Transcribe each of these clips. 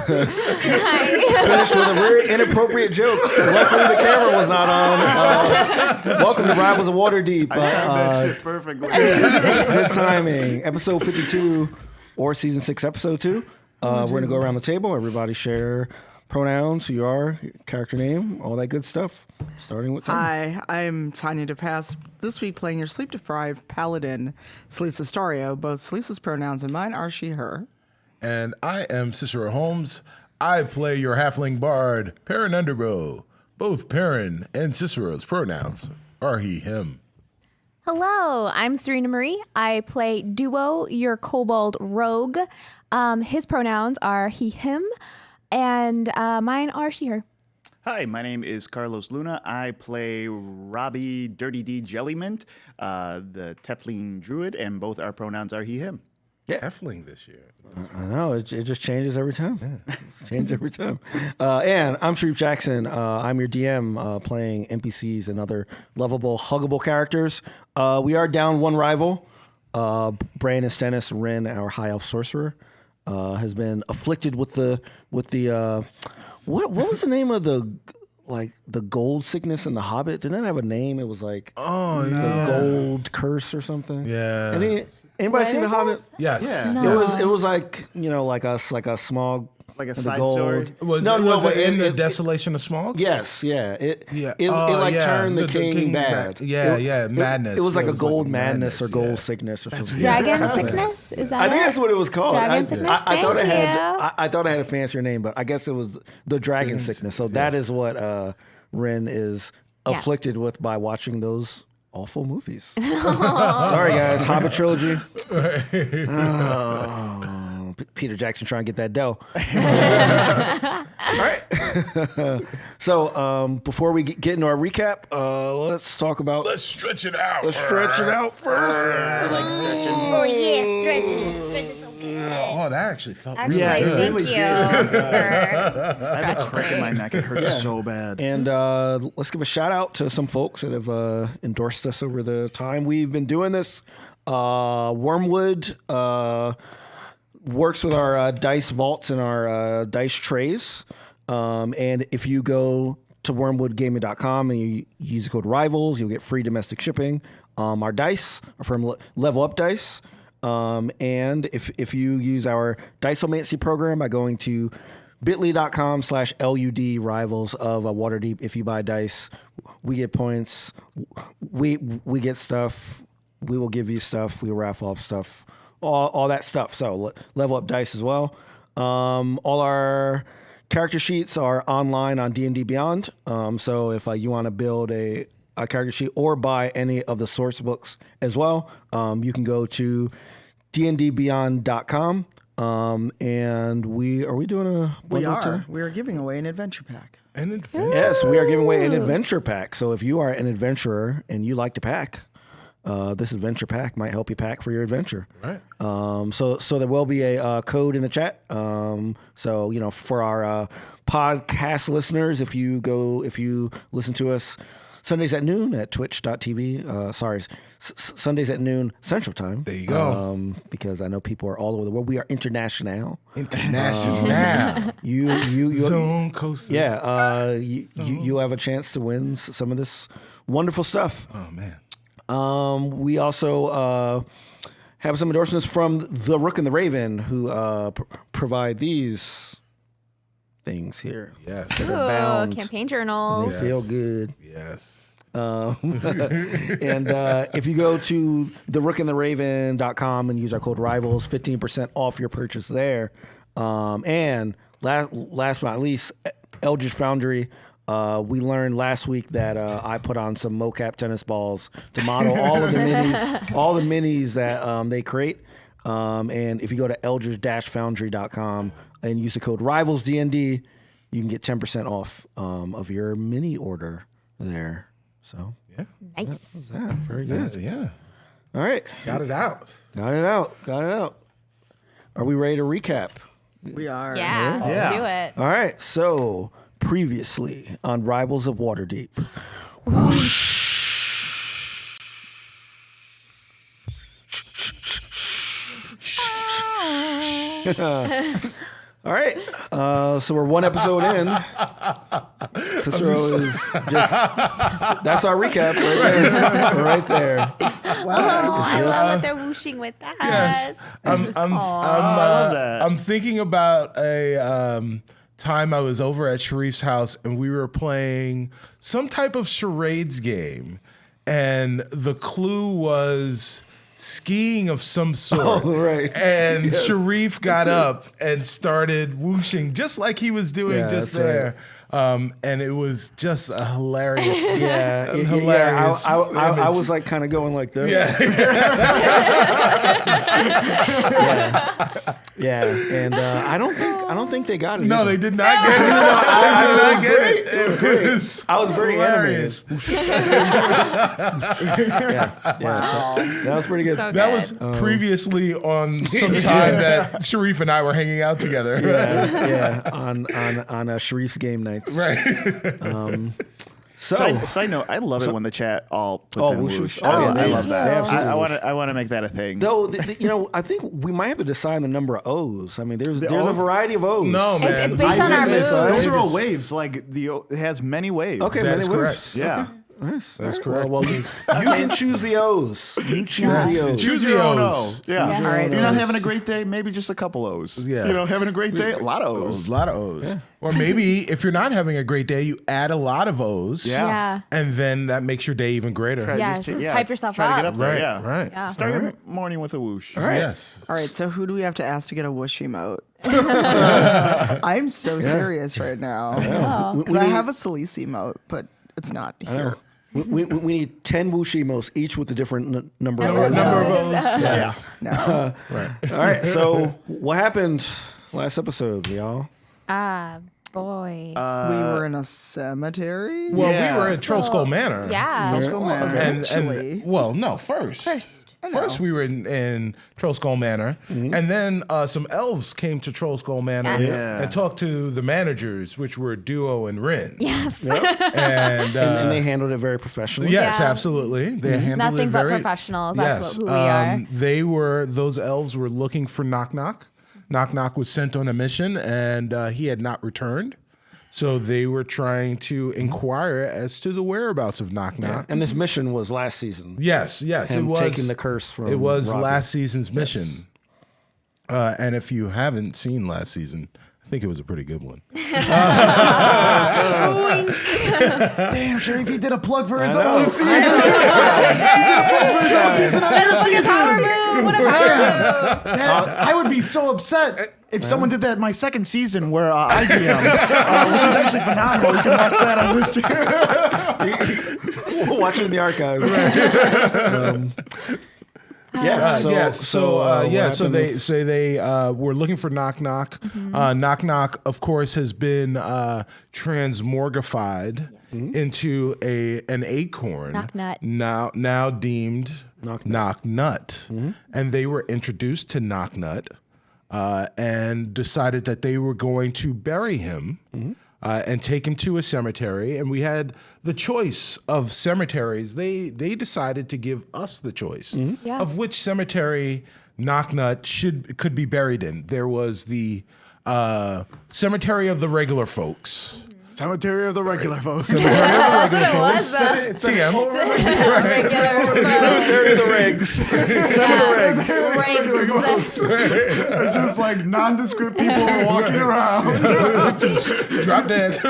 finished with a very inappropriate joke. Luckily, the camera was not on. Welcome to Rivals of Waterdeep. I timed that shit perfectly. Good timing. Episode 52 or season 6, episode 2. We're going to go around the table. Everybody share pronouns, who you are, character name, all that good stuff. Starting with Tanya. Hi, I'm Tanya DePass. This week playing your sleep-deprived paladin, Celisa Stario. Both Celisa's pronouns and mine are she, her. And I am Cicero Holmes. I play your halfling bard, Perrin Underbow. Both Perrin and Cicero's pronouns are he, him. Hello, I'm Serena Marie. I play Duo, your kobold rogue. His pronouns are he, him, and mine are she, her. Hi, my name is Carlos Luna. I play Robbie Dirty D Jellymint, the Tefling druid, and both our pronouns are he, him. Yeah, halfling this year. I know, it just changes every time. Yeah. It's changed every time. And I'm Sharif Jackson. I'm your DM playing NPCs and other lovable, huggable characters. We are down one rival. Brandon Stennis Wren, our high elf sorcerer, has been afflicted with the what was the name of the gold sickness in The Hobbit? Didn't that have a name? It was like the gold curse or something. Yeah. Anybody seen The Hobbit? Yes. Yeah. No. It was like, like a smog. Like a the side gold. story? Was it in the Desolation of Smog? Yes, yeah. It Yeah. turned the king bad. Madness. It was like a It was gold like madness or gold yeah. sickness or something. Dragon sickness? Is that I think it? that's what it was called. Dragon sickness? I thought Thank I thought it had a fancier name, but I guess it was the dragon sickness. So that is what Ren is afflicted with by watching those awful movies. Sorry, guys. Hobbit trilogy. Peter Jackson trying to get that dough. All right. So before we get into our recap, let's talk about. Let's stretch it out. Let's stretch it out first. I like stretching. Oh, yeah, stretch it. Stretch it so good. Oh, that actually felt Actually, really good. thank you for I have a crick in my neck. It hurts so bad. And let's give a shout out to some folks that have endorsed us over the time we've been doing this. Wormwood works with our dice vaults and our dice trays. And if you go to wormwoodgaming.com and you use the code RIVALS, you'll get free domestic shipping. Our dice are from Level Up Dice. And if you use our Diceomancy program by going to bit.ly.com/LUD rivals of Waterdeep, if you buy dice, we get points, we get stuff, we will give you stuff, we will raffle off stuff, all that stuff. So Level Up Dice as well. All our character sheets are online on D&D Beyond. So if you want to build a character sheet or buy any of the source books as well, you can go to dndbeyond.com. And are we doing a bundle today? We are giving away an adventure pack. Yes, we are giving away an adventure pack. So if you are an adventurer and you like to pack, this adventure pack might help you pack for your adventure. Right. So there will be a code in the chat. So for our podcast listeners, if you listen to us Sundays at noon at twitch.tv. Sundays at noon Central Time. There you go. Because I know people are all over the world. We are international. You Zone coast. Yeah. You have a chance to win some of this wonderful stuff. Oh man. We also have some endorsements from The Rook and the Raven, who provide these things here. Yes. Ooh, campaign journals. They feel good. Yes. And if you go to therookandtheraven.com and use our code RIVALS, 15% off your purchase there. And last but not least, Eldritch Foundry. We learned last week that I put on some mocap tennis balls to model all the minis that they create. And if you go to eldritch-foundry.com and use the code RIVALSDND, you can get 10% off of your mini order there. So Yeah. Nice. that was that. Very good. Yeah. All right. Got it out. Got it out. Are we ready to recap? We are. Yeah, let's do it. All right. So previously on Rivals of Waterdeep. All right. So we're one episode in. Cicero is just. That's our recap right there. Oh, I love that they're whooshing with us. Yes. I'm thinking about a time I was over at Sharif's house and we were playing some type of charades game, and the clue was skiing of some sort. Oh, right. And Sharif got up and started whooshing just like he was doing just that's there. And it was just a hilarious, hilarious. I was like kind of going like this. Yeah, and I don't think they got it. No, either. they did not get it. They did not get it. It was I was very hilarious. That was pretty good. So That was previously on some time that Sharif and I were hanging out together. on Sharif's game nights. Right. So Side note, I love it when the chat all puts in whooshes. whoosh. Oh, yeah, I they love do. that. They absolutely I want to make that a thing. though, I think we might have to decide the number of O's. I mean, there's a O's? variety of O's. No, man. it's based on our mood. Those are all waves. Like it has many waves. Okay, That's many correct. waves. Yeah. Nice. That's correct. Well, you can choose the O's. You choose the O's. Choose your own O's. O. Yeah. Yeah. All right, If you're so- not having a great day, maybe just a couple O's. Yeah. Having a great day, a lot of O's. A lot of O's. Or maybe if you're not having a great day, you add a lot of O's. Yeah. And then that makes your day even greater. Yes. Hype yourself Try to get up. up there. Right, Yeah. right. Yeah. Start your morning with a whoosh. Yes. All right, so who do we have to ask to get a whoosh emote? I'm so serious right now. Because I have a Salisi emote, but it's not here. We need 10 Wushimos, each with a different number of O's. Number of O's. Yes. No. Right. All right. So what happened last episode, y'all? Boy. We were in a cemetery? Well, Yeah. we were at Trollskull Manor. yeah. Eventually. First we were in Trollskull Manor, and then some elves came to Trollskull Manor Yes. and talked to the managers, which were Duo and Rin. Yes. And, And they handled it very professionally. yes, Yeah. absolutely. They handled Nothing it but very professionals. That's yes. who we are. Those elves were looking for Knock Knock. Knock Knock was sent on a mission, and he had not returned. So they were trying to inquire as to the whereabouts of Knock Knock. And this mission was last season. Yes, Him it was taking the curse from It was Robbie. last season's mission. And if you haven't seen last season, I think it was a pretty good one. Damn, Sharif, he did a plug for his own season. I would be so upset if someone did that in my second season where I DM'd, which is actually phenomenal. You can watch that on this channel. Watch it in the archives. So they were looking for Knock Knock. Knock Knock, of course, has been transmorgified into an acorn. Knock Nut. Now deemed Knock Nut. And they were introduced to Knock Nut and decided that they were going to bury him. And take him to a cemetery, and we had the choice of cemeteries. They decided to give us the choice Yeah. of which cemetery Knock Nut could be buried in. There was the cemetery of the regular folks. Cemetery of the regular folks. Cemetery of the regular folks. It's a TM. Cemetery of the Regs. It's just like nondescript people walking around. Drop dead.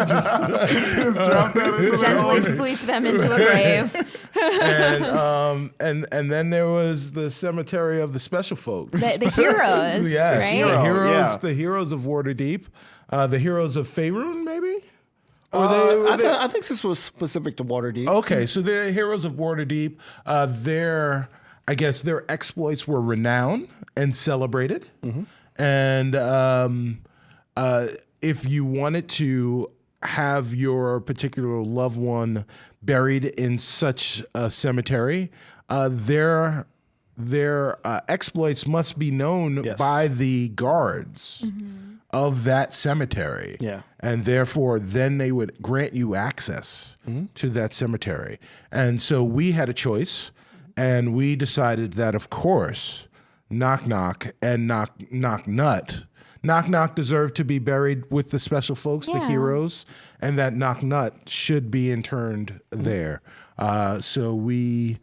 Just drop that into Gently sweep them into a grave. And then there was the cemetery of the special folks. The heroes. Yes, Right? the heroes of Waterdeep, the heroes of Faerun, maybe. I think this was specific to Waterdeep. Okay, so the heroes of Waterdeep, their exploits were renowned and celebrated. And if you wanted to have your particular loved one buried in such a cemetery, their exploits must be known by the guards of that cemetery. Yeah. And therefore, then they would grant you access to that cemetery. And so we had a choice, and we decided that, of course, Knock Knock and Knock Nut Knock Knock deserved to be buried with the special folks, the heroes, and that Knock Nut should be interned there. So we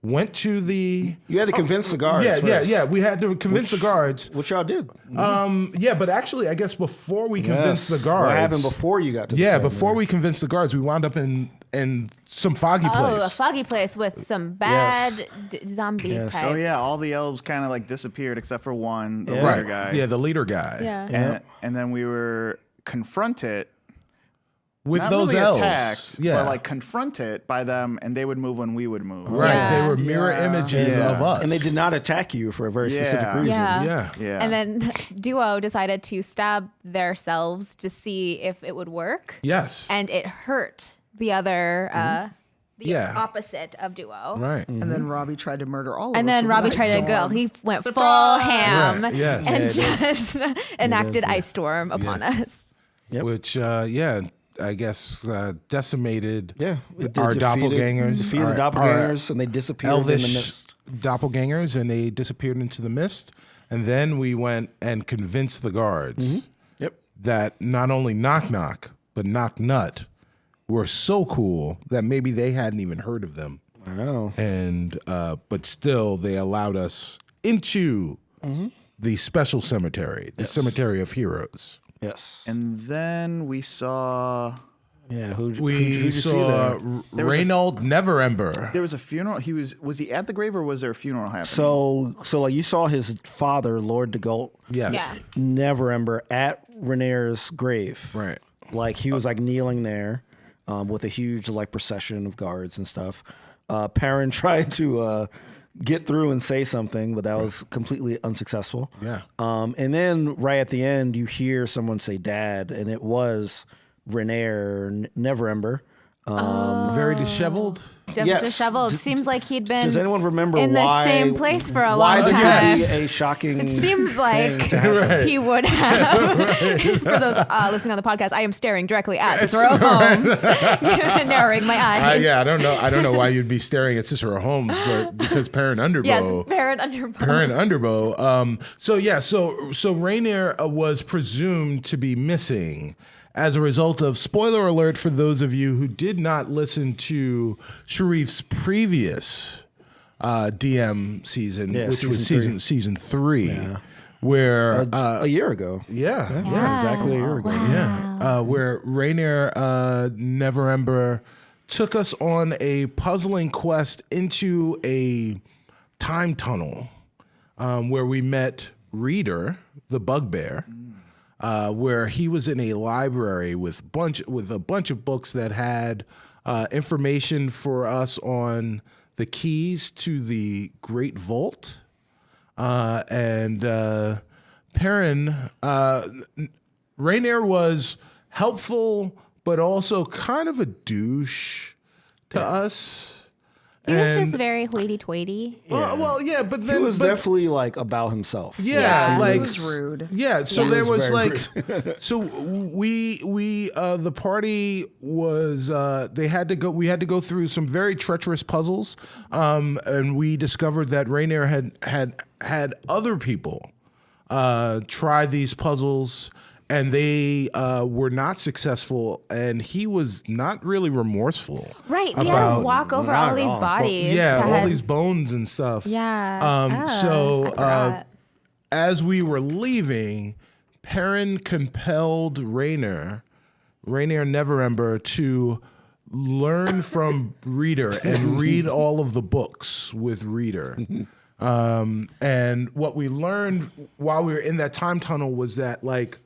went to the... You had to convince the guards. Yeah. We had to convince the guards. Which y'all did. But actually, I guess before we convinced the guards... What happened before you got to the Yeah, site, before we convinced the guards, we wound up in some foggy place. Oh, a foggy place with some bad zombie type. So yeah, all the elves kind of like disappeared except for one, the leader guy. Yeah, the leader guy. Yeah. And then we were confronted With not those really elves. attacked, Yeah. but like confronted by them, and they would move when we would move. Right. Yeah. They were mirror images of us. And they did not attack you for a very specific reason. Yeah. Yeah. And then Duo decided to stab themselves to see if it would work. Yes. And it hurt the other, the Yeah. opposite of Duo. Right. And then Robbie tried to murder all of us. And then with an Robbie ice tried to go. storm. He went full ham Right, yes. and just enacted Ice Storm upon us. Yep. Which, I guess decimated Yeah. our doppelgangers. Defeated the our doppelgangers, and they disappeared in the elvish mist. doppelgangers, and they disappeared into the mist. And then we went and convinced the guards Yep. that not only Knock Knock, but Knock Nut were so cool that maybe they hadn't even heard of them. I know. And but still they allowed us into the special cemetery, the cemetery of heroes. Yes. And then we saw Yeah. Who'd We you see saw there? Reynold Neverember. there was a funeral. Was he at the grave or was there a funeral happening? So like you saw his father, Lord de Gault, Yes. Yeah. Neverember at Renair's grave. Right. Like he was like kneeling there, with a huge like procession of guards and stuff. Perrin tried to get through and say something, but that was completely unsuccessful. Yeah. And then right at the end, you hear someone say "Dad," and it was Renair Neverember. Very disheveled. Yes. Disheveled. D- Seems like he'd been Does anyone remember in why, the same place for a why long this time. would be a shocking? It seems like he would have. For those listening on the podcast, I am staring directly at Cicero Holmes, narrowing my eyes. I don't know why you'd be staring at Cicero Holmes, but because Perrin Underbow. Yes, Perrin Underbow. Perrin Underbow. So Rainier was presumed to be missing as a result of, spoiler alert for those of you who did not listen to Sharif's previous DM season, Yeah, which was season season 3, where a year ago. yeah, Exactly a year ago. where Rainier Neverember took us on a puzzling quest into a time tunnel, where we met Reader, the bugbear, where he was in a library with a bunch of books that had information for us on the keys to the Great Vault. And Perrin, Rainier was helpful, but also kind of a douche to us. He was And- just very hoity-toity. Well, yeah, but then He was but- definitely like about himself. yeah, Yeah. like He was rude. Yeah, so Yeah. there He was was like, very so we the party was we had to go through some very treacherous puzzles, and we discovered that Rainier had other people try these puzzles, and they were not successful, and he was not really remorseful. Right, he had to about- walk over not all at these all. bodies. Yeah, that all had- these bones and stuff. Yeah. I forgot. I As we were leaving, Perrin compelled Rainier Neverember, to learn from Reader and read all of the books with Reader. And what we learned while we were in that time tunnel was that, like,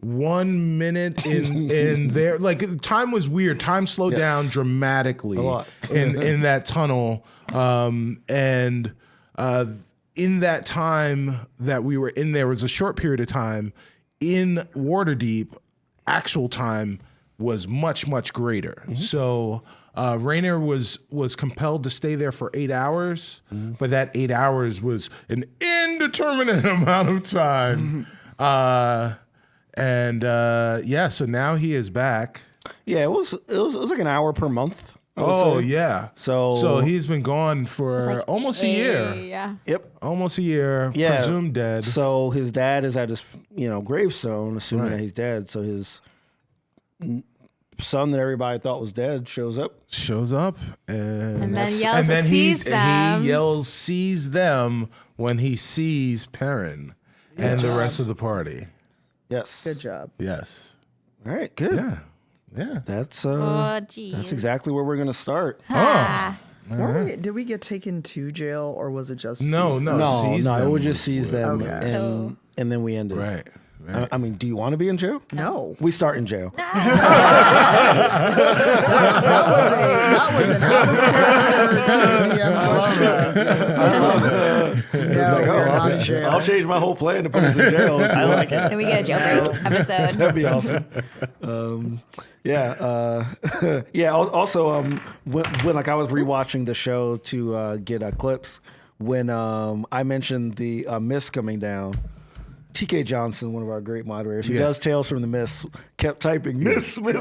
1 minute in there, like, time was weird. Time slowed down dramatically A lot. in that tunnel. In that time that we were in there was a short period of time. In Waterdeep, actual time was much, much greater. So Rainier was compelled to stay there for 8 hours, but that 8 hours was an indeterminate amount of time. So now he is back. Yeah, it was like an hour per month. Oh yeah. So he's been gone for almost a year. Yeah. Yep. Almost a year. Yeah. Presumed dead. So his dad is at his gravestone, assuming that he's dead. So his son that everybody thought was dead shows up. And then yells, sees them. He yells, sees them when he sees Perrin and the rest of the party. Yes. Good job. Yes. All right. Good. Yeah. That's Geez. that's exactly where we're gonna start. Did we get taken to jail or was it just No. Sees No, it them would just seize them, Okay. and then we end it. Right. I mean, do you want to be in jail? No. We start in jail. That was an out-of-character DM question. No, we're not in jail. I'll change my whole plan to put us in jail. I like it. And we get a jailbreak episode. That'd be awesome. Also, when like I was rewatching the show to get clips, when I mentioned the mist coming down, TK Johnson, one of our great moderators, who does Tales from the Mist, kept typing "miss," in the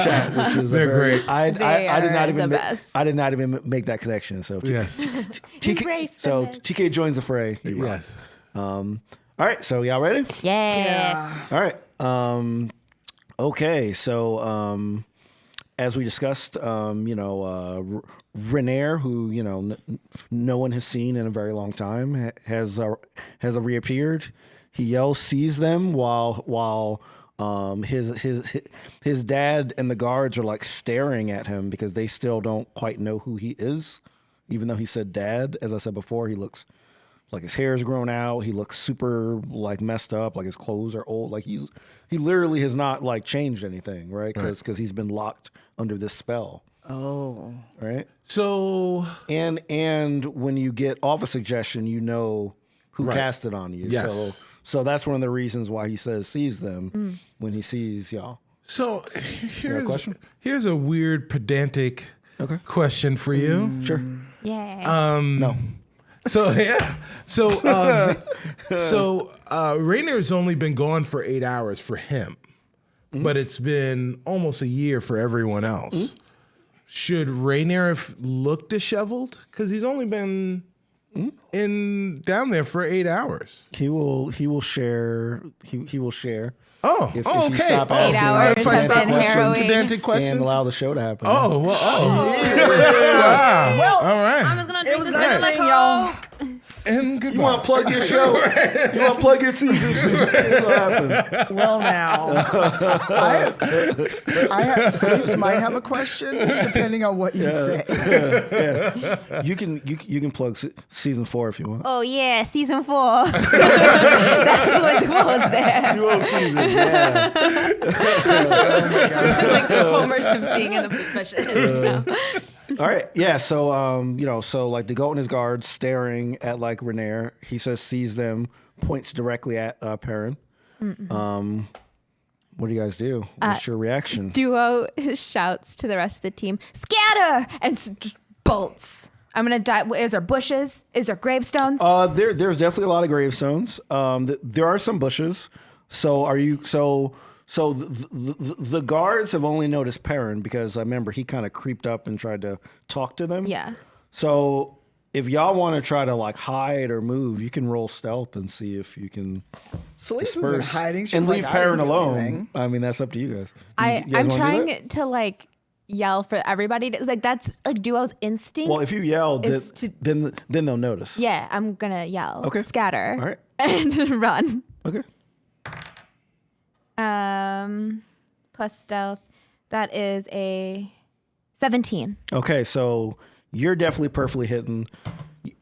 chat, which is They're great. I did not even the best. I did not even make that connection. So Yes. Embrace the mist. TK joins the fray. Yes. All right, so y'all ready? Yes. All right. Okay, so as we discussed, Renair, who no one has seen in a very long time, has reappeared. He yells, sees them while his dad and the guards are like staring at him because they still don't quite know who he is, even though he said dad. As I said before, he looks like his hair's grown out. He looks super like messed up. Like his clothes are old. Like he literally has not like changed anything, right? Because he's been locked under this spell. Oh. Right. So And when you get off a suggestion, you know who cast it on you. Yes. So that's one of the reasons why he says sees them when he sees y'all. So question? here's a weird pedantic question for you. Sure. Yeah. No. So Rainer's only been gone for 8 hours for him, but it's been almost a year for everyone else. Should Rainier have looked disheveled? Because he's only been down there for 8 hours. He will share. He will share. Oh, If okay. you stop 8 asking hours If I has stop been asking harrowing. pedantic questions. and allow the show to happen. Oh, well, wow. All right. I'm just gonna drink this nice Coke. seeing y'all. And goodbye. You want to plug your show? You want to plug your season? Here's what happens. Well, now, Celeste might have a question depending on what you say. You can plug season 4 if you want. Oh yeah, season 4. That's what Duo's there. Duo season, yeah. It's like the Homer Simpson in the special. All right, yeah. So, so like the goat and his guards staring at like Renair. He says sees them, points directly at Perrin. What do you guys do? What's your reaction? Duo shouts to the rest of the team, "Scatter!" and just bolts. I'm gonna die. Is there bushes? Is there gravestones? There's definitely a lot of gravestones. There are some bushes. So are you? So the guards have only noticed Perrin because I remember he kind of creeped up and tried to talk to them. Yeah. So if y'all want to try to like hide or move, you can roll stealth and see if you can Celeste isn't disperse hiding. She's and like, leave I Perrin didn't do alone. anything. I mean, that's up to you guys. I'm wanna do that? trying to like yell for everybody. Like that's like Duo's instinct. Well, if you yell, is to- then they'll notice. yeah, I'm gonna yell. Okay. Scatter. All right. And run. Okay. Plus stealth. That is a 17. Okay. So you're definitely perfectly hitting.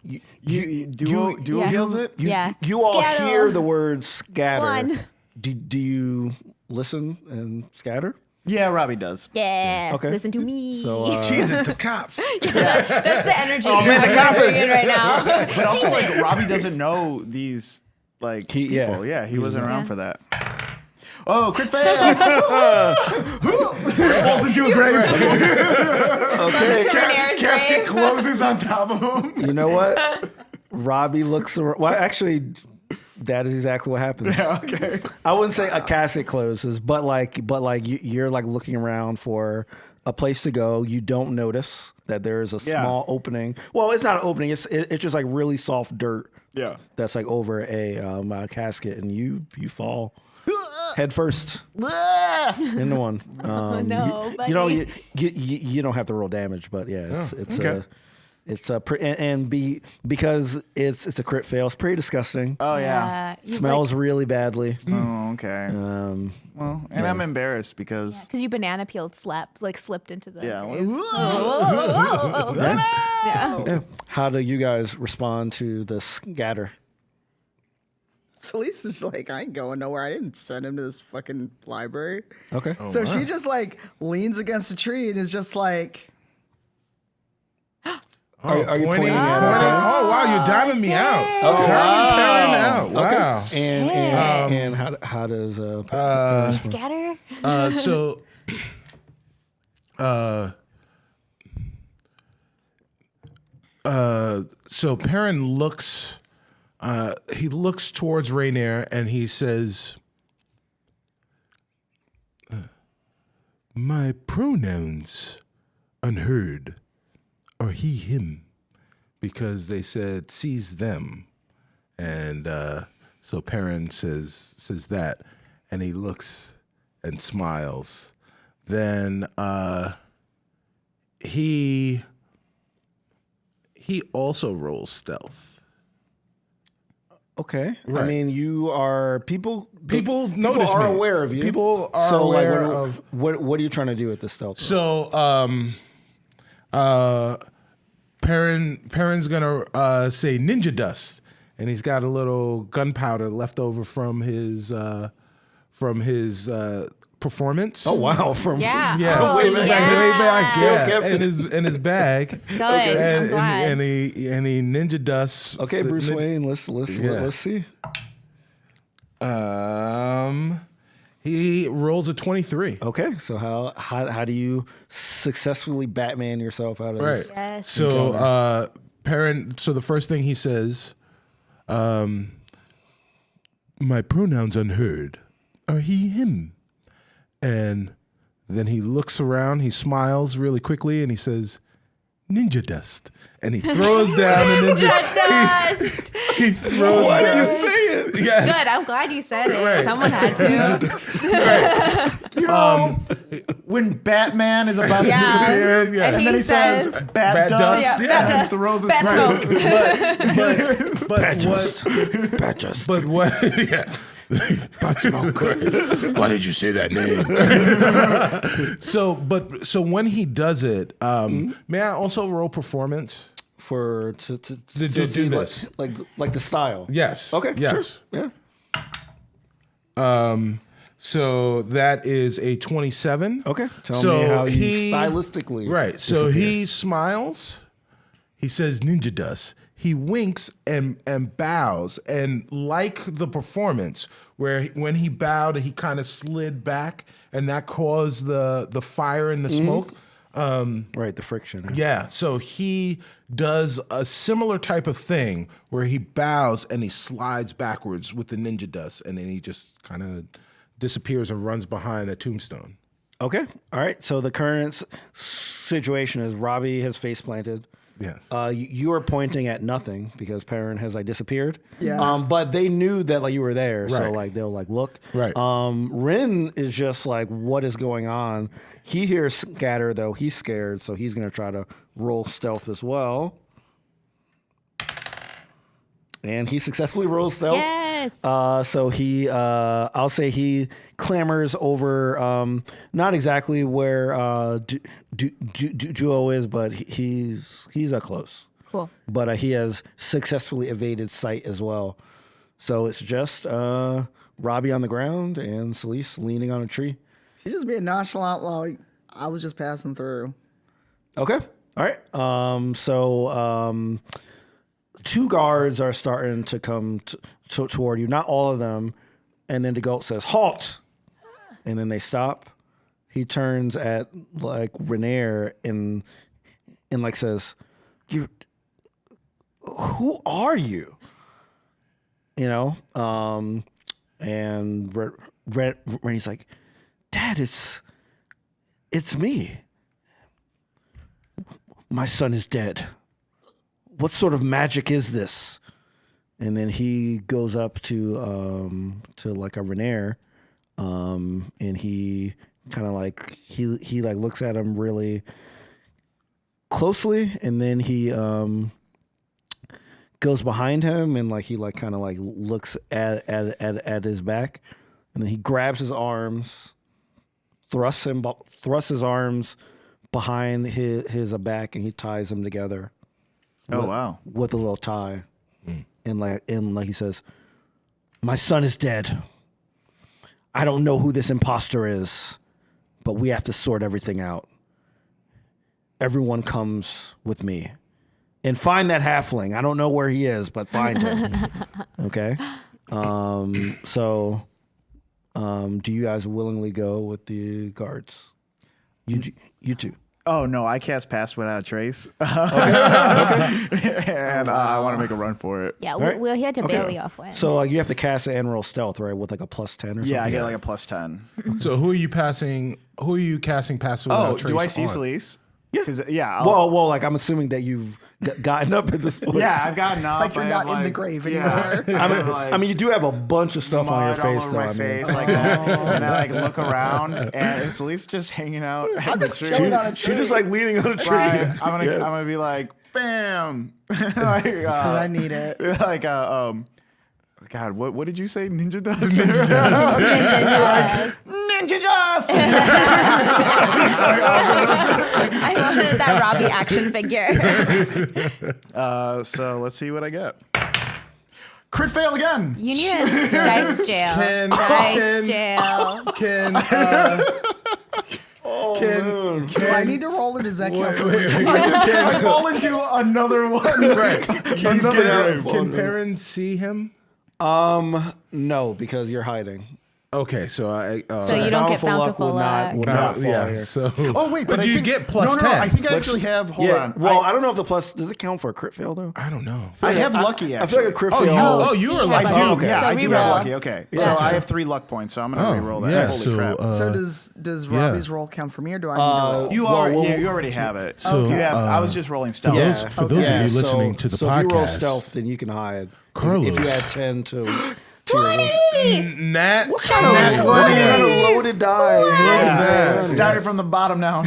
Duo Yeah. kills it? You all Scatter. hear the word scatter. One. Do you listen and scatter? Yeah, Robbie does. Yeah. Okay. Listen to me. So Cheese it to cops. That's the energy Oh, man, the I'm cop bringing is- in right now. But also, like, Robbie doesn't know these, like, people. Yeah, he wasn't around for that. Oh, crit fail! Falls into a grave. okay. Renair's Casket grave. closes on top of him. You know what? Robbie looks around. Well, actually, that is exactly what happens. Yeah, okay. I wouldn't say a casket closes, but like you're like looking around for a place to go. You don't notice that there is a small opening. Well, it's not an opening. It's just like really soft dirt. Yeah. That's like over a casket, and you fall head first into one. no, you don't have to roll damage, but yeah, because it's a crit fail. It's pretty disgusting. Oh yeah. Smells really badly. Oh okay. Well, and I'm embarrassed because because you banana peeled slipped into the Yeah. How do you guys respond to the scatter? Celeste is like, I ain't going nowhere. I didn't send him to this fucking library. Okay. So she just like leans against a tree and is just like, Are you pointing pointing? at Oh wow, you're diming me out. Okay. Diming Perrin out. Wow. And how does scatter? So Perrin looks. He looks towards Rainier and he says, "My pronouns, unheard, are he, him, because they said seize them." And so Perrin says that, and he looks and smiles. Then he also rolls stealth. Okay. Right. I mean, you are people notice are me. aware of you. People are aware of. What are you trying to do with this stealth? So, Perrin's gonna say ninja dust, and he's got a little gunpowder left over from his performance. Oh wow! Yeah, Oh, way back, yeah, Captain. in his bag. Good. I'm glad. And he ninja dusts. Okay, the Bruce ninja- Wayne. Let's see. He rolls a 23. Okay, so how do you successfully Batman yourself out of this? Yes. So Perrin. So the first thing he says, "My pronouns unheard are he, him." And then he looks around, he smiles really quickly, and he says, "Ninja dust." And he throws down the ninja dust. He throws Why down. do you say it? Yes. Good. I'm glad you said it. Right. Someone had to. when Batman is about to Yeah. disappear, Yeah. And and then he he says says- bat dust, dust, Yeah, yeah. bat and dust. throws his Bat right. smoke. But Just. what yeah. Bat smoke. Why did you say that name? So when he does it, may I also roll performance? To do see this. like the style. Yes. Okay. Yes. Sure. Yeah. So that is a 27. Okay. Tell me how you stylistically. Right. So disappear. he smiles. He says ninja dust. He winks and bows. And like the performance, where when he bowed, he kind of slid back, and that caused the fire and the smoke. Right, the friction. Yeah, so he does a similar type of thing where he bows and he slides backwards with the ninja dust, and then he just kind of disappears and runs behind a tombstone. Okay. All right. So the current situation is Robbie has face planted. Yes. You are pointing at nothing because Perrin has disappeared. Yeah. But they knew that you were there, so Right. they'll look. Right. Rin is just what is going on? He hears scatter though. He's scared, so he's gonna try to roll stealth as well. And he successfully rolls stealth. Yes. So he, I'll say he clambers over, not exactly where Duo is, but he's close. Cool. But he has successfully evaded sight as well. So it's just Robbie on the ground and Celeste leaning on a tree. she's just being nonchalant. Like, I was just passing through. Okay. All right. So two guards are starting to come toward you. Not all of them. And then the goat says, "Halt!" And then they stop. He turns at Rainier and says, "Who are you?" And Rainier's like, "Dad, it's me." my son is dead. What sort of magic is this? And then he goes up to like a Renair, and he kind of like he like looks at him really closely, and then he goes behind him and like he like kind of like looks at his back, and then he grabs his arms, thrusts his arms behind his back, and he ties them together. Oh, wow. With a little tie. And like he says, my son is dead. I don't know who this imposter is, but we have to sort everything out. Everyone comes with me. And find that halfling. I don't know where he is, but find him. Okay? So do you guys willingly go with the guards? You two. Oh, no, I cast Pass Without a Trace. And I want to make a run for it. Yeah, Right. we'll hit to Bailey off with. So like you have to cast it and roll stealth, right? With like a +10 or something? Yeah, I get like a +10. So who are you casting Pass Without Oh, Trace do I see on? Celise? Yeah. Yeah. Well, like I'm assuming that you've gotten up at this point. Yeah, I've gotten up. Like you're I not have, in the grave anymore. I mean, you do have a bunch of stuff on your face, all though. over my face like that, and I like look around, and Celeste just hanging out. I'm just chilling on a tree. She's just like leaning on a tree. Right. I'm gonna be like, bam, like, Because I need it. like God, what did you say? Ninja dust. Ninja dust. Ninja dust. I wanted that Robbie action figure. So let's see what I get. Crit fail again. You need a dice jail. Dice jail. Do I need to roll it? Does that count for I fall into another one. Right. Can Perrin see him? No, because you're hiding. Okay, so So you don't get Bountiful bountiful luck would luck. not fall yeah. here. So Oh wait, but I you think, get plus no, 10. I think I actually have. Hold on. Well, I don't know if the plus does it count for a crit fail though. I don't know. I have lucky. I feel like a Actually. crit fail. You he were has like, lucky. okay. Yeah, So I do reroll. have lucky. Okay, so I have 3 luck points, so I'm gonna re-roll that. yeah. Holy So crap! So does Robbie's roll count for me, or do I need to roll? You already have it. So, you have. I was just rolling stealth. for those of you listening to the so podcast, if you roll stealth, then you can hide. Carlos. If you add 10 to 20! Nat what kind of loaded die? Yeah. Started from the bottom now.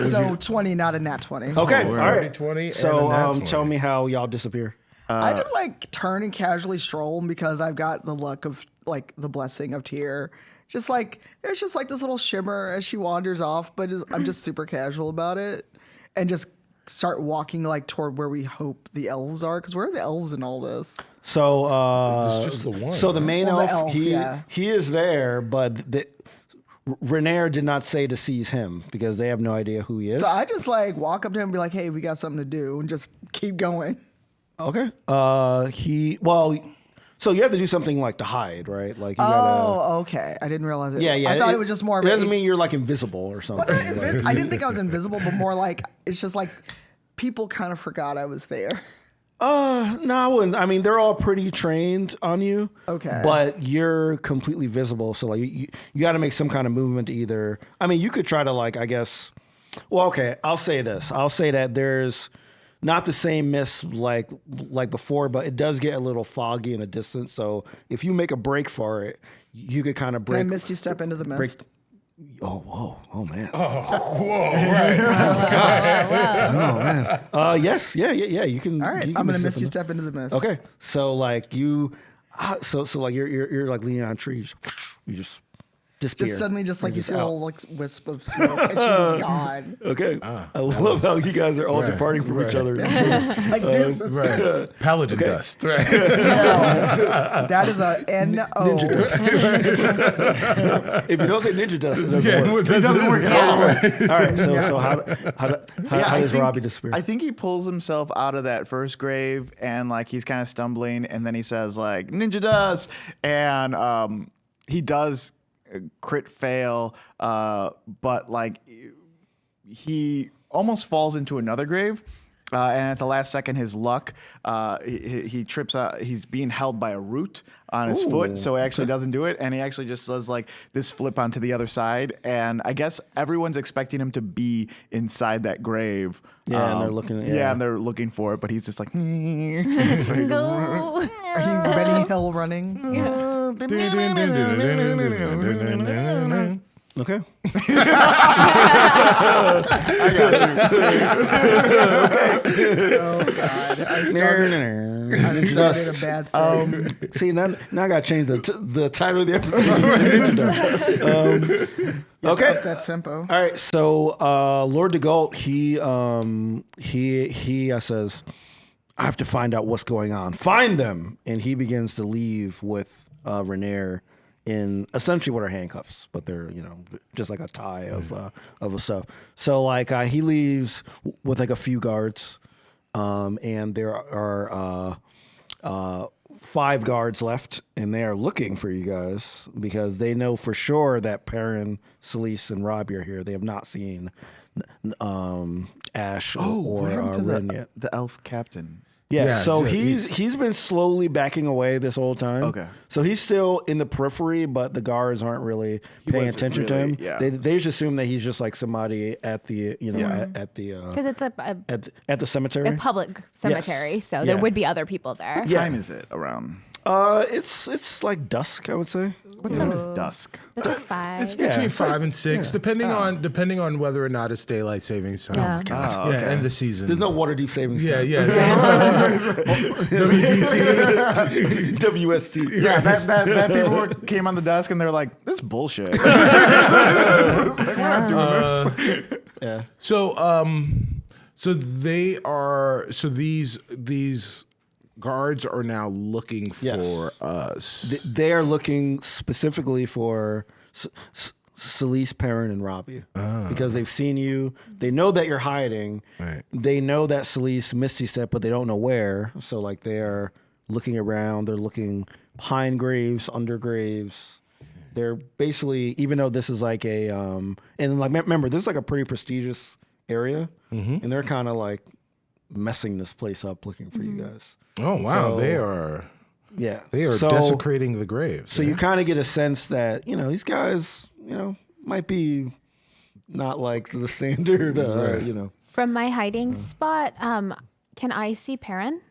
So 20, not a nat 20. Okay, all right. 20 and So a nat 20. tell me how y'all disappear. I just like turn and casually stroll because I've got the luck of like the blessing of Tyr. Just like there's just like this little shimmer as she wanders off, but I'm just super casual about it and just start walking like toward where we hope the elves are, because where are the elves in all this? So It's just the one, So the main Well, the elf, elf, yeah. he is there, but Renair did not say to seize him because they have no idea who he is. So I just like walk up to him and be like, hey, we got something to do, and just keep going. Okay. So you have to do something like to hide, right? Like you gotta. Oh, okay. I didn't realize it. Yeah. I thought it was just more of It doesn't mean you're like invisible or something. Well, not I didn't think I was invisible, but more like it's just like people kind of forgot I was there. No, I wouldn't. I mean, they're all pretty trained on you. Okay. But you're completely visible, so like you got to make some kind of movement to either. I mean, you could try to like, I guess. Well, okay. I'll say this. I'll say that there's not the same mist like before, but it does get a little foggy in the distance. So if you make a break for it, you could kind of break. Can I misty step into the mist? Oh man. Whoa, right. Oh man. Yes. Yeah. You can. All right, you can I'm gonna misty misty step into the mist. Okay, so like you, so like you're like leaning on a tree, you just disappear. Just suddenly, just like You're you see a out. little like wisp of smoke, and she's just gone. Okay, I love how you guys are all departing from each other. Like this. Right. Paladin dust. Right. No, that is a N-O. If you don't say ninja dust, it doesn't Yeah, work. it doesn't work. Yeah. All right, so how does Robbie disappear? I think he pulls himself out of that first grave and like he's kind of stumbling, and then he says like ninja dust, and he does crit fail, but like he almost falls into another grave. And at the last second, his luck, he trips out. He's being held by a root on his foot, so he actually doesn't do it. And he actually just does like this flip onto the other side. And I guess everyone's expecting him to be inside that grave. Yeah, and they're looking. Yeah, and they're looking for it, but he's just like. Go. Are you Benny Hill running? Okay. Oh God! I started a bad thing. See, now I got to change the title of the episode. Okay. Up that tempo. All right. So Lord DeGault, he says, I have to find out what's going on. Find them. And he begins to leave with Renair in essentially what are handcuffs, but they're, just like a tie of a stuff. So like he leaves with like a few guards, and there are 5 guards left, and they are looking for you guys because they know for sure that Perrin, Celise, and Robbie are here. They have not seen Ash or Ren yet. The elf captain? Yeah, so he's been slowly backing away this whole time. Okay. So he's still in the periphery, but the guards aren't really paying attention to him. Yeah. They just assume that he's just like somebody at the at the Because it's at the cemetery. a public cemetery, so there would be other people there. What time is it around? It's like dusk, I would say. What time is dusk? It's like 5. It's between 5 and 6, depending on whether or not it's daylight savings time. Yeah. Yeah, and the season. There's no Waterdeep savings. Yeah, time. yeah. WDT, WST. Yeah, that paperwork came on the desk and they're like, "This bullshit." Yeah. So these guards are now looking for us. They are looking specifically for Celise, Perrin, and Robbie because they've seen you. They know that you're hiding. Right. They know that Celise Misty stepped, but they don't know where. So like they are looking around. They're looking behind graves, under graves. They're basically, even though this is like a and like remember, this is like a pretty prestigious area, and they're kind of like messing this place up, looking for you guys. Oh wow, So- they are So- desecrating the graves. So you kind of get a sense that these guys, might be not like the standard, From my hiding spot, can I see Perrin?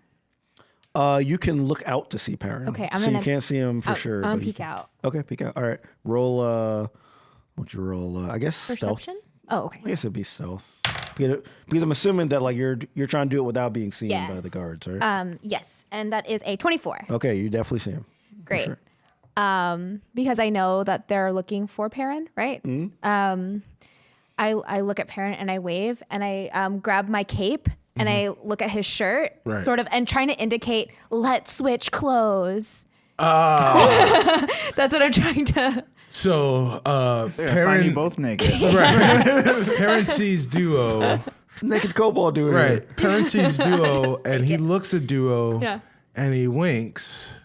You can look out to see Perrin. Okay, so you can't see him for sure. I'm gonna but you peek can- out. Okay, peek out. All right, roll. What'd you roll? I guess stealth. Perception? Oh, okay. I guess it'd be stealth. Because I'm assuming that like you're trying to do it without being seen Yeah. by the guards, right? Yes, and that is a 24. Okay, you definitely see him. Great. sure. Because I know that they're looking for Perrin, right? I look at Perrin and I wave and I grab my cape and I look at his shirt, Right. sort of, and trying to indicate, let's switch clothes. That's what I'm trying to. So Find you Perrin both naked. Perrin sees Duo. It's naked kobold doing Right. it. Perrin sees Duo and he looks at Duo Yeah. and he winks.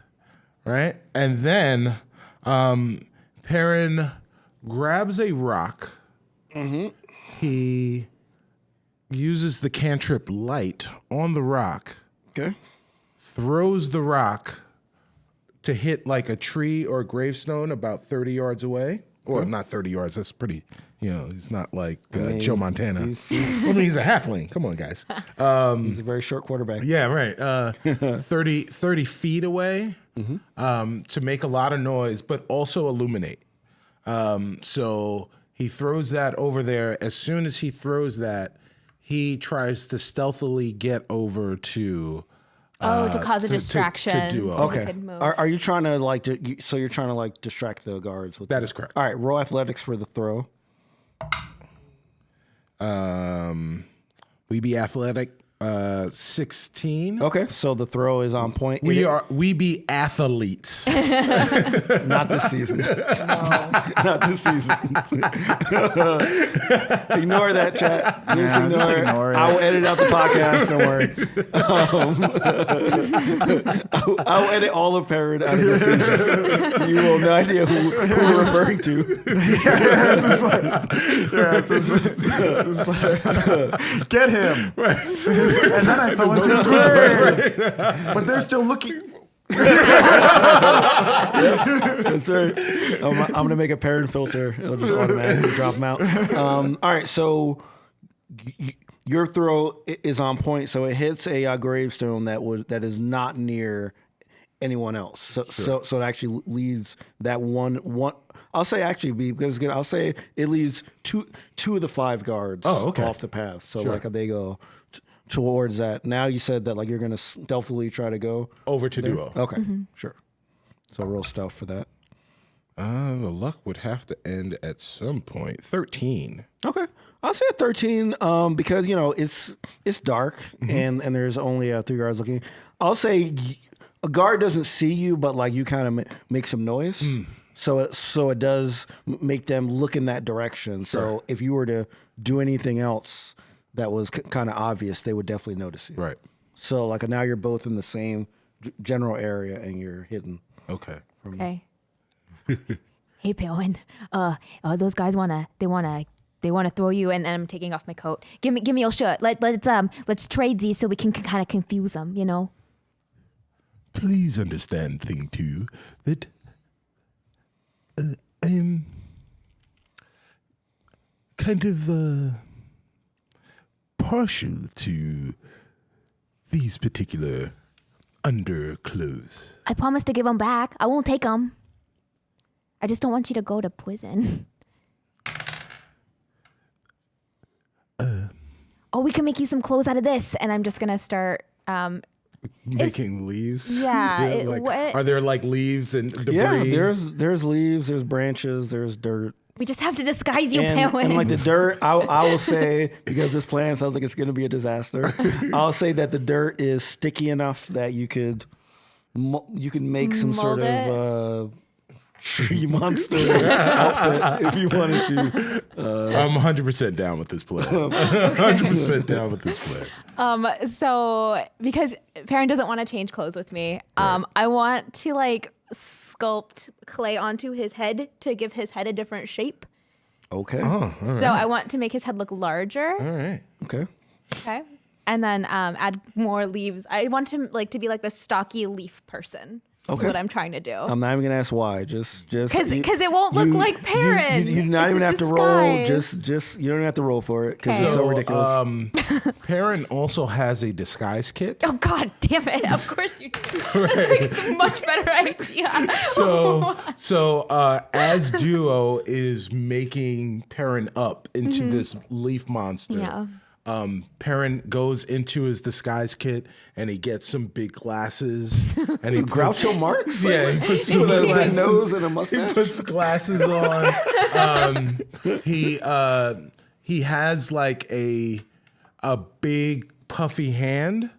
Right? And then Perrin grabs a rock. He uses the cantrip light on the rock, Okay. throws the rock to hit like a tree or a gravestone about 30 yards away. Or not 30 yards, that's pretty, he's not like Joe Montana. he's He's a halfling. Come on, guys. a very short quarterback. Yeah, right. 30 feet away to make a lot of noise, but also illuminate. So he throws that over there. As soon as he throws that, he tries to stealthily get over to... to cause a distraction. Duo. so we Okay. could move. Are you trying to like so you're trying to like distract the guards with That is correct. All right, roll athletics for the throw. We be athletic, 16. Okay, so the throw is on point. We be athletes. Not this season. Not this season. Ignore that, chat. Just ignore it. I will edit out the podcast. Don't worry. I'll edit all of Perrin out of this season. You will have no idea who we're referring to. Get him. And then I fell into a grave. But they're still looking. That's right. I'm gonna make a parent filter. It'll just automatically drop them out. All right, so your throw is on point, so it hits a gravestone that is not near anyone else. So it actually leads that one. I'll say actually because I'll say it leads two of the 5 guards off the path. So like they go towards that. Now you said that like you're gonna stealthily try to go over to Duo. Okay, sure. So roll stealth for that. The luck would have to end at some point. 13. Okay, I'll say a 13 because it's dark and there's only 3 guards looking. I'll say a guard doesn't see you, but like you kind of make some noise. So it does make them look in that direction. So if you were to do anything else that was kind of obvious, they would definitely notice you. Right. So like now you're both in the same general area and you're hidden. Okay. Okay. Hey, Palin. Those guys wanna throw you, and I'm taking off my coat. Give me your shirt. Let's trade these so we can kind of confuse them. Please understand, thing 2, that I'm kind of partial to these particular underclothes. I promise to give them back. I won't take them. I just don't want you to go to prison. We can make you some clothes out of this, and I'm just gonna start. Making leaves. Yeah. Are there like leaves and debris? Yeah, there's leaves, there's branches, there's dirt. We just have to disguise you, And Palin. like the dirt, I will say, because this plan sounds like it's going to be a disaster, I'll say that the dirt is sticky enough that you could make some sort of tree monster outfit if you wanted to. I'm 100% down with this plan. 100% down with this plan. So because Perrin doesn't want to change clothes with me, I want to like sculpt clay onto his head to give his head a different shape. Okay. Oh, all right. So I want to make his head look larger. All right. Okay. Okay. And then add more leaves. I want him like to be like the stocky leaf person. Okay. Is what I'm trying to do. I'm not even gonna ask why. Just Because it won't look like Perrin. You do not It's even a have to roll. disguise. Just you don't have to roll for it because Okay. it's so ridiculous. Perrin also has a disguise kit. Oh God damn it! Of course you do. That's like a much better idea. So as Duo is making Perrin up into this leaf monster, Yeah. Perrin goes into his disguise kit and he gets some big glasses and he Groucho Marx? Yeah, he puts some With a big glasses. nose and a He mustache. puts glasses on. He has like a big puffy hand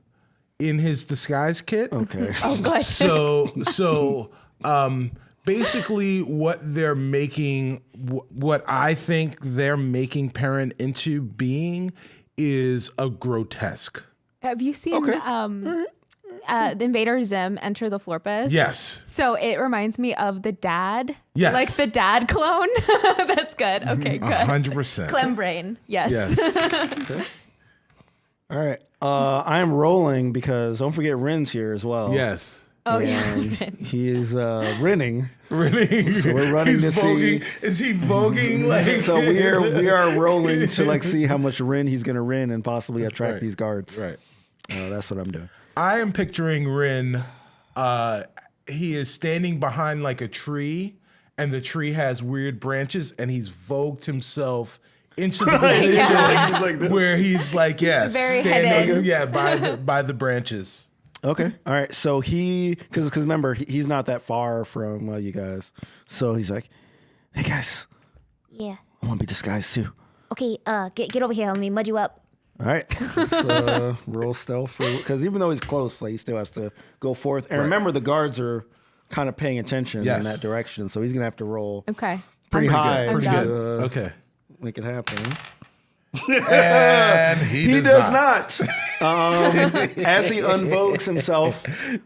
in his disguise kit. Okay. Oh God. So basically what they're making, what I think they're making Perrin into being is a grotesque. Have you seen the Invader Zim enter the Florpus? Yes. So it reminds me of the dad. Yes. Like the dad clone. That's good. Okay, good. 100%. Clem brain. Yes. Yes. All right. I am rolling because don't forget Rin's here as well. Yes. Oh And he is Rinning. Really? So we're running He's to voguing. see. Is he voguing? Like So we are rolling to like see how much Rin he's gonna Rin and possibly attract Right. these guards. Right. That's what I'm doing. I am picturing Rin. He is standing behind like a tree, and the tree has weird branches, and he's vogued himself into the position where he's like, yes, very standing, headed. by the branches. Okay. All right. So because remember he's not that far from you guys. So he's like, hey guys, Yeah. I want to be disguised too. Okay, get over here. Let me mud you up. All right. Let's roll stealth because even though he's close, like he still has to go forth. And remember, the guards are kind of paying attention in that direction, so he's gonna have to roll Okay. pretty high I'm to down. Okay. make it happen. And He does not. As he unvogues himself,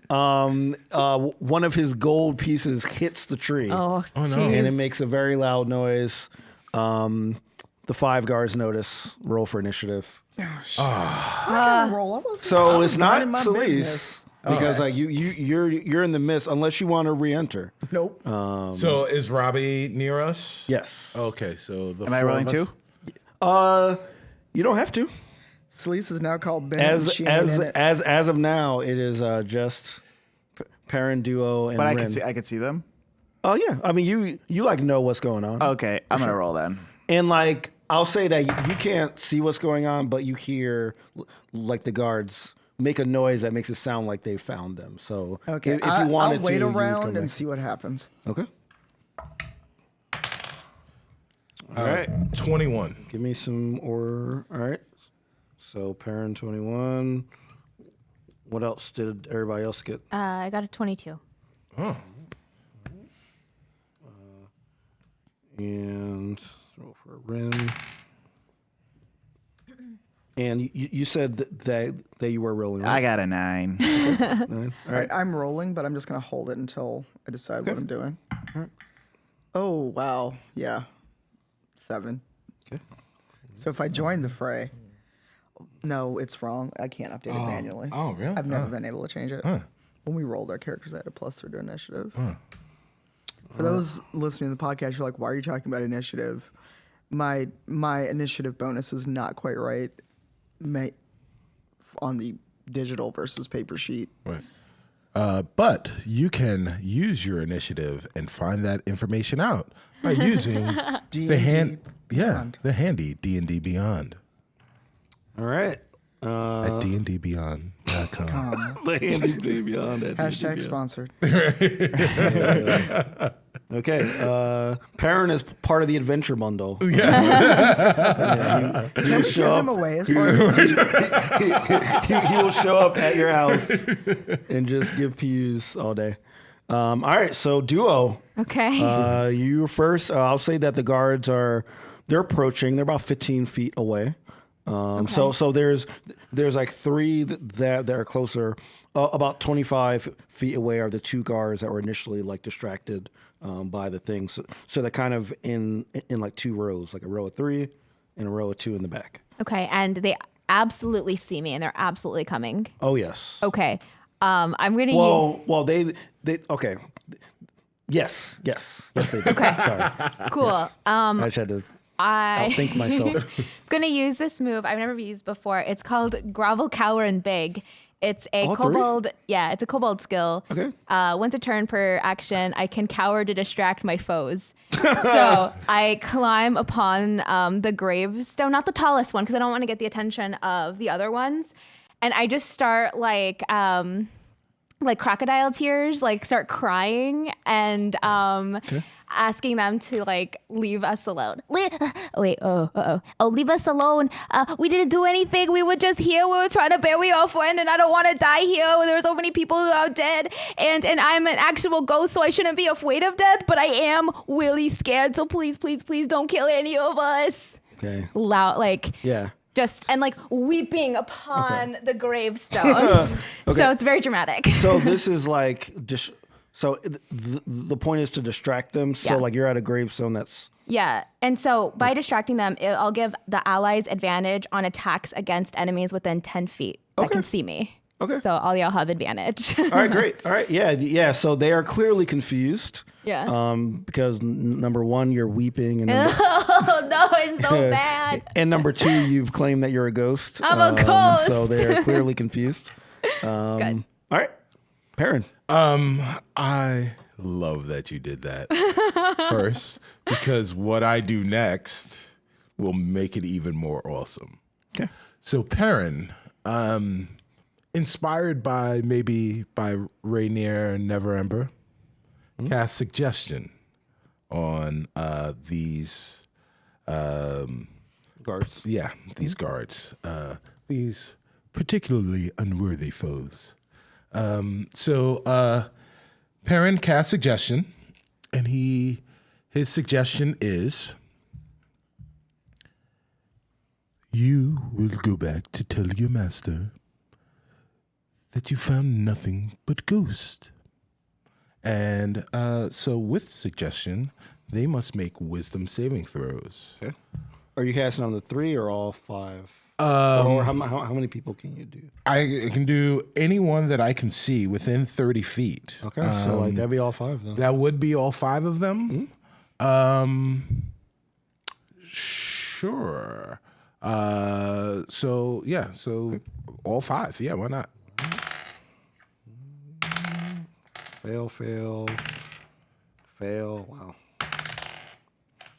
one of his gold pieces hits the tree. Oh no. And it makes a very loud noise. The 5 guards notice. Roll for initiative. I can roll. I So was it's not minding my Celise business. because like you're in the mist unless you want to re-enter. Nope. So is Robbie near us? Yes. Okay, so the Am I four rolling of us- too? You don't have to. Celise is now called Bennett and As she ain't in it. as of now, it is just Perrin, Duo, and But I Rin. could see them. Oh yeah, I mean you like know what's going on, Okay, I'm gonna roll then. and like I'll say that you can't see what's going on, but you hear like the guards make a noise that makes it sound like they found them. So Okay, if you wanted I'll wait to, you around come and back. see what happens. Okay. All right. 21. Give me some or all right. So Perrin 21. What else did everybody else get? I got a 22. Oh. And throw for Rin. And you said that you were rolling, I right? got a 9. 9? All All right. right, I'm rolling, but I'm just gonna hold it until I decide what I'm doing. right. Oh wow, yeah, 7. Okay. So if I join the fray, no, it's wrong. I can't update it manually. Oh, really? I've never been able to change it. When we rolled, our characters had a +3 to initiative. For those listening to the podcast, you're like, "Why are you talking about initiative?" My initiative bonus is not quite right. On the digital versus paper sheet. Right. But you can use your initiative and find that information out by using the handy D&D Beyond All right. at dndbeyond.com. The handy beyond that. Hashtag sponsored. Okay. Perrin is part of the adventure bundle. Yes. He will Give show him up. away as part of the He will show up at your house and just give PUs all day. All right. So Duo. Okay. You first. I'll say that the guards they're approaching. They're about 15 feet away. So there's like 3 that are closer. About 25 feet away are the 2 guards that were initially like distracted by the things. So they're kind of in like 2 rows, like a row of 3 and a row of 2 in the back. Okay. And they absolutely see me and they're absolutely coming. Oh yes. Okay. I'm going to Well, they okay. Yes, they do. Okay. Sorry. Cool. I just had to outthink myself. Gonna use this move I've never used before. It's called Grovel, Cower, and Big. It's a All 3? kobold. Yeah, it's a kobold skill. Okay. Once a turn per action, I can cower to distract my foes. So I climb upon the gravestone, not the tallest one, because I don't want to get the attention of the other ones, and I just start like crocodile tears, like start crying and asking them to like leave us alone. Leave us alone. We didn't do anything. We were just here. We were trying to bury our friend, and I don't want to die here. There were so many people who are dead, and I'm an actual ghost, so I shouldn't be afraid of death, but I am really scared. So please, please, please don't kill any of us. Okay. Loud, like Yeah. just and like weeping upon the gravestones. So it's very dramatic. So this is like just so the point is to distract them. So Yeah. like you're at a gravestone that's Yeah. And so by distracting them, I'll give the allies advantage on attacks against enemies within 10 feet that can see me. Okay. So all y'all have advantage. all right. Great. All right. Yeah. So they are clearly confused. Yeah. Because number 1, you're weeping, and Oh no, it's so bad. and number 2, you've claimed that you're a ghost. I'm a ghost. So they are clearly confused. Good. All right, Perrin. I love that you did that first, because what I do next will make it even more awesome. Okay. So Perrin, inspired by Rainier Neverember, cast suggestion on these Guards. yeah, these guards, these particularly unworthy foes. So Perrin cast suggestion, and his suggestion is, you will go back to tell your master that you found nothing but ghost. And so with suggestion, they must make wisdom saving throws. Okay. Are you casting on the 3 or all 5? Or how many people can you do? I can do anyone that I can see within 30 feet. Okay, so like that'd be all 5 then. That would be all 5 of them. Sure. So all 5. Yeah, why not? Fail. Wow.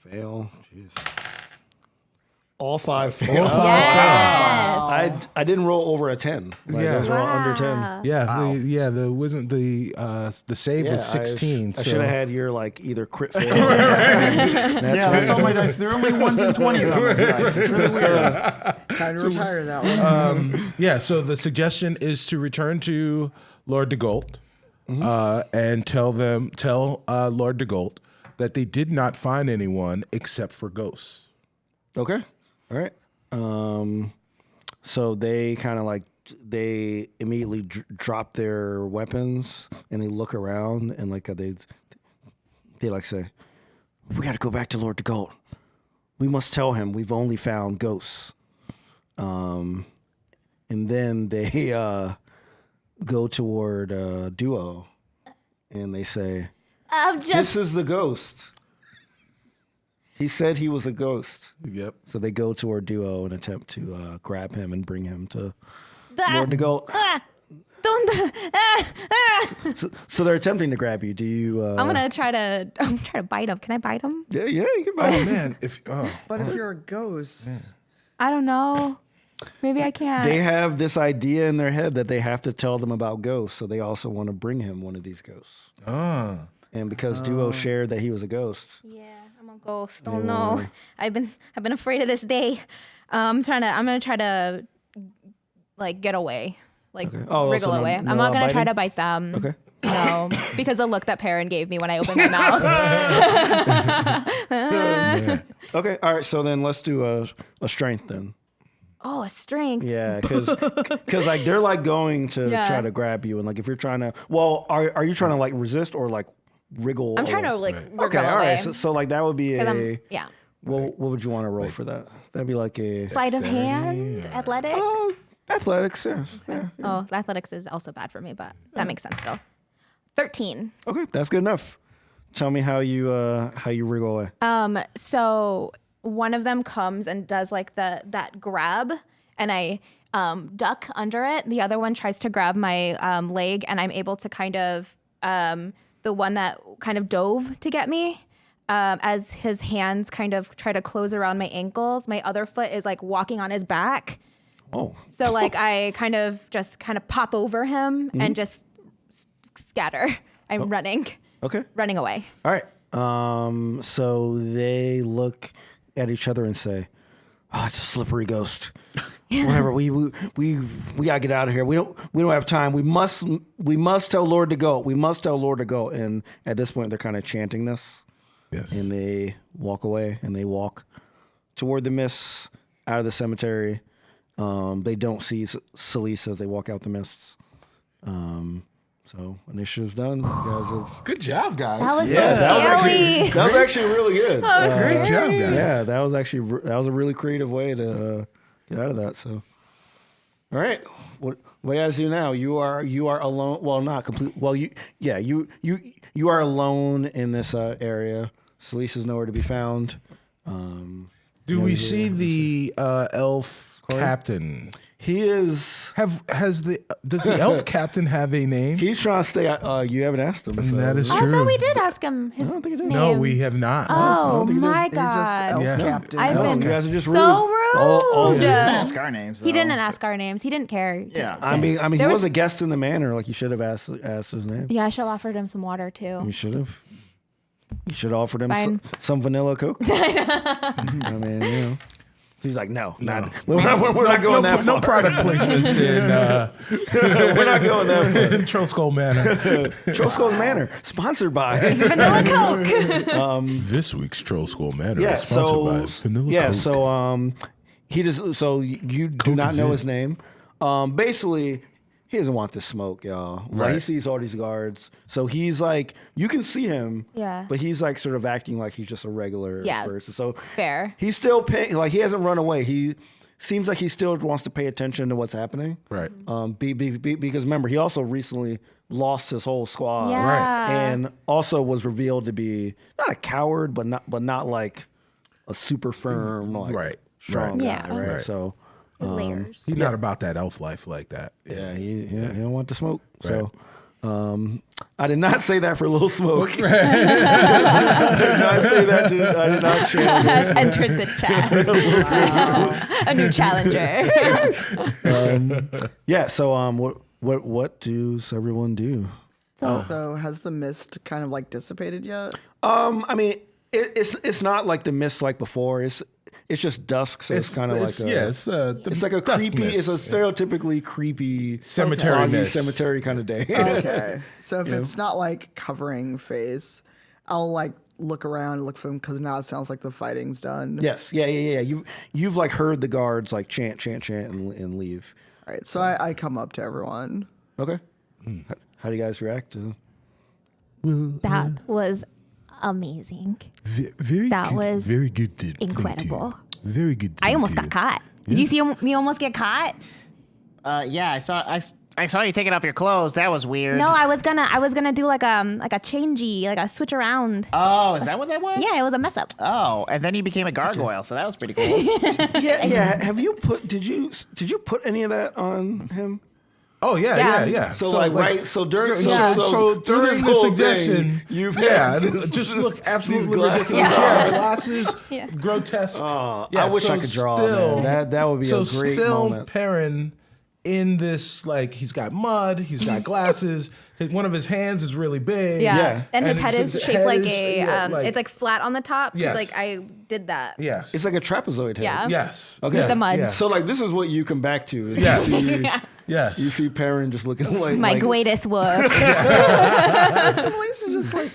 Fail. Jeez. All 5 fail. All 5 Yes. I didn't roll over a 10. Like, Yeah. those were all under 10. Yeah, the save was 16. I should have had your like either crit fail. That's all my dice. They're only 1s and 20s on this dice. It's really weird. Time to retire that one. Yeah, so the suggestion is to return to Lord de Gault and tell Lord de Gault that they did not find anyone except for ghosts. Okay. All right. So they kind of like they immediately drop their weapons and they look around and like they like say, "We got to go back to Lord de Gault. We must tell him we've only found ghosts." And then they go toward Duo and they say, "This is the ghost. He said he was a ghost." Yep. So they go toward Duo and attempt to grab him and bring him to Lord de Gault. So they're attempting to grab you. Do you? I'm gonna try to bite him. Can I bite him? Yeah, you can buy him. Man, But if you're a ghost, I don't know. Maybe I can't. They have this idea in their head that they have to tell them about ghosts, so they also want to bring him one of these ghosts. And because Duo shared that he was a ghost, Yeah, I'm a ghost. Oh no, I've been afraid of this day. I'm gonna try to like get away, like wriggle so away. no I'm not gonna try biting? to bite them. Okay. No, because the look that Perrin gave me when I opened my mouth. Okay, all right. So then let's do a strength then. Oh, a strength. Yeah, because like they're like going to Yeah. try to grab you, and like if you're trying to, well, are you trying to like resist or like wriggle? I'm trying to away? like wriggle Okay, all away. right. So like that would be 'Cause a. I'm- yeah. Well, what would you want to roll for that? That'd be like a Sleight of hand, athletics. athletics. Yeah. Oh, athletics is also bad for me, but that makes sense still. 13. Okay, that's good enough. Tell me how you wriggle away. So one of them comes and does like that grab, and I duck under it. The other one tries to grab my leg, and I'm able to kind of the one that kind of dove to get me. As his hands kind of try to close around my ankles, my other foot is like walking on his back. Oh, So like I kind of pop over him Mm-hmm. and just scatter. I'm running okay. away. All right. So they look at each other and say, "Oh, it's a slippery ghost. Whatever. We gotta get out of here. We don't have time. We must tell Lord de Gault. We must tell Lord de Gault." And at this point, they're kind of chanting this. yes. And they walk away and they walk toward the mists out of the cemetery. They don't see Celise as they walk out the mists. So initiative's done. You guys have. Good job, guys. That was Yeah, so that scary. was actually really good. Great job, guys. Yeah, that was a really creative way to get out of that. So, all right, what do you guys do now? You are alone. Well, not complete. Well, you are alone in this area. Celise is nowhere to be found. Do we see the elf captain? He is. Does the elf captain have a name? He's trying to stay. You haven't asked him. So. That is I true. thought we did ask him his don't think you did. name. No, we have not. Oh my he's just elf god. captain. I've No, been you guys are just so rude. rude. Ask our names. He though. didn't ask our names. He didn't care. Yeah. I mean, he There was was- a guest in the manor. Like you should have asked his name. Yeah, I should have offered him some water too. You should have. You should have offered him Fine. some vanilla Coke. I mean, you know. He's like, no. We're not going that far. No product placements in We're not going that far. Troll Skull Manor. Troll Skull's Manor, sponsored by. Vanilla Coke. This week's Troll Skull Manor Yeah, is sponsored by so Vanilla yeah, Coke. so he just so you do Coke not is know it. his name. Basically, he doesn't want this smoke, y'all. Like, he Right. sees all these guards, so he's like, you can see him, Yeah. but he's like sort of acting like he's just a regular Yeah. person. So Fair. he's still paying. Like he hasn't run away. seems like he still wants to pay attention to what's happening. Right. Because remember, he also recently lost his whole squad. Yeah. Right. And also was revealed to be not a coward, but not like a super firm, like Right. strong Right. guy, Yeah. right? Right. So Layers. He's not about that elf life like that. yeah, he don't want to smoke. So I did not say that for Little Smoke. I did not say that to. I did not channel this. Has entered the chat. A new challenger. Yeah. So what does everyone do? So has the mist kind of like dissipated yet? I mean, it's not like the mist like before. It's just dusk, so it's kind of like it's like a creepy. It's a stereotypically creepy Cemetery foggy mist. cemetery kind of day. Okay. So if it's not like covering face, I'll like look around and look for them because now it sounds like the fighting's done. Yes. Yeah. You've like heard the guards like chant and leave. All right. So I come up to everyone. Okay. How do you guys react to? That was amazing. Very That good, was very good. incredible. Very good. I almost got caught. Did you see me almost get caught? Yeah, I saw you taking off your clothes. That was weird. No, I was gonna do like a changey, like a switch around. Oh, is that what that was? Yeah, it was a mess up. Oh, and then he became a gargoyle, so that was pretty cool. Yeah. Have you put? Did you put any of that on him? Oh yeah. So like right. So during So during the whole suggestion, thing, you've yeah, had just look absolutely glasses. ridiculous. Yeah, glasses, Yeah. grotesque. I wish I could draw, man. That would be a great still moment. Perrin in this, like, he's got mud, he's got glasses. One of his hands is really big. Yeah. And his head is shaped like it's like flat on the top. 'cause, Yes. Like I did that. Yes. It's like a trapezoid head. Yeah. Yes. Okay. With the mud. Yeah. So like this is what you come back to. is Yes. You, Yes. you see Perrin just looking like My like, greatest work. So Lisa's just like,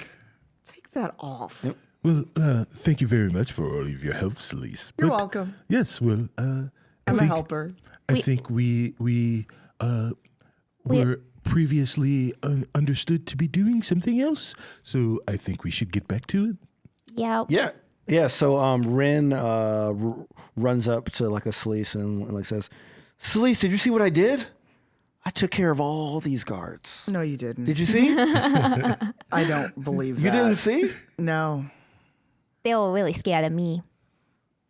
take that off. Well, thank you very much for all of your help, Celise. You're But- welcome. Yes. Well, I'm a helper. I think we were previously understood to be doing something else, so I think we should get back to it. Yeah. Yeah. So Rin runs up to like a Sleece and like says, "Sleece, did you see what I did? I took care of all these guards. No, you didn't. Did you see? I don't believe You that. didn't see? No. They were really scared of me.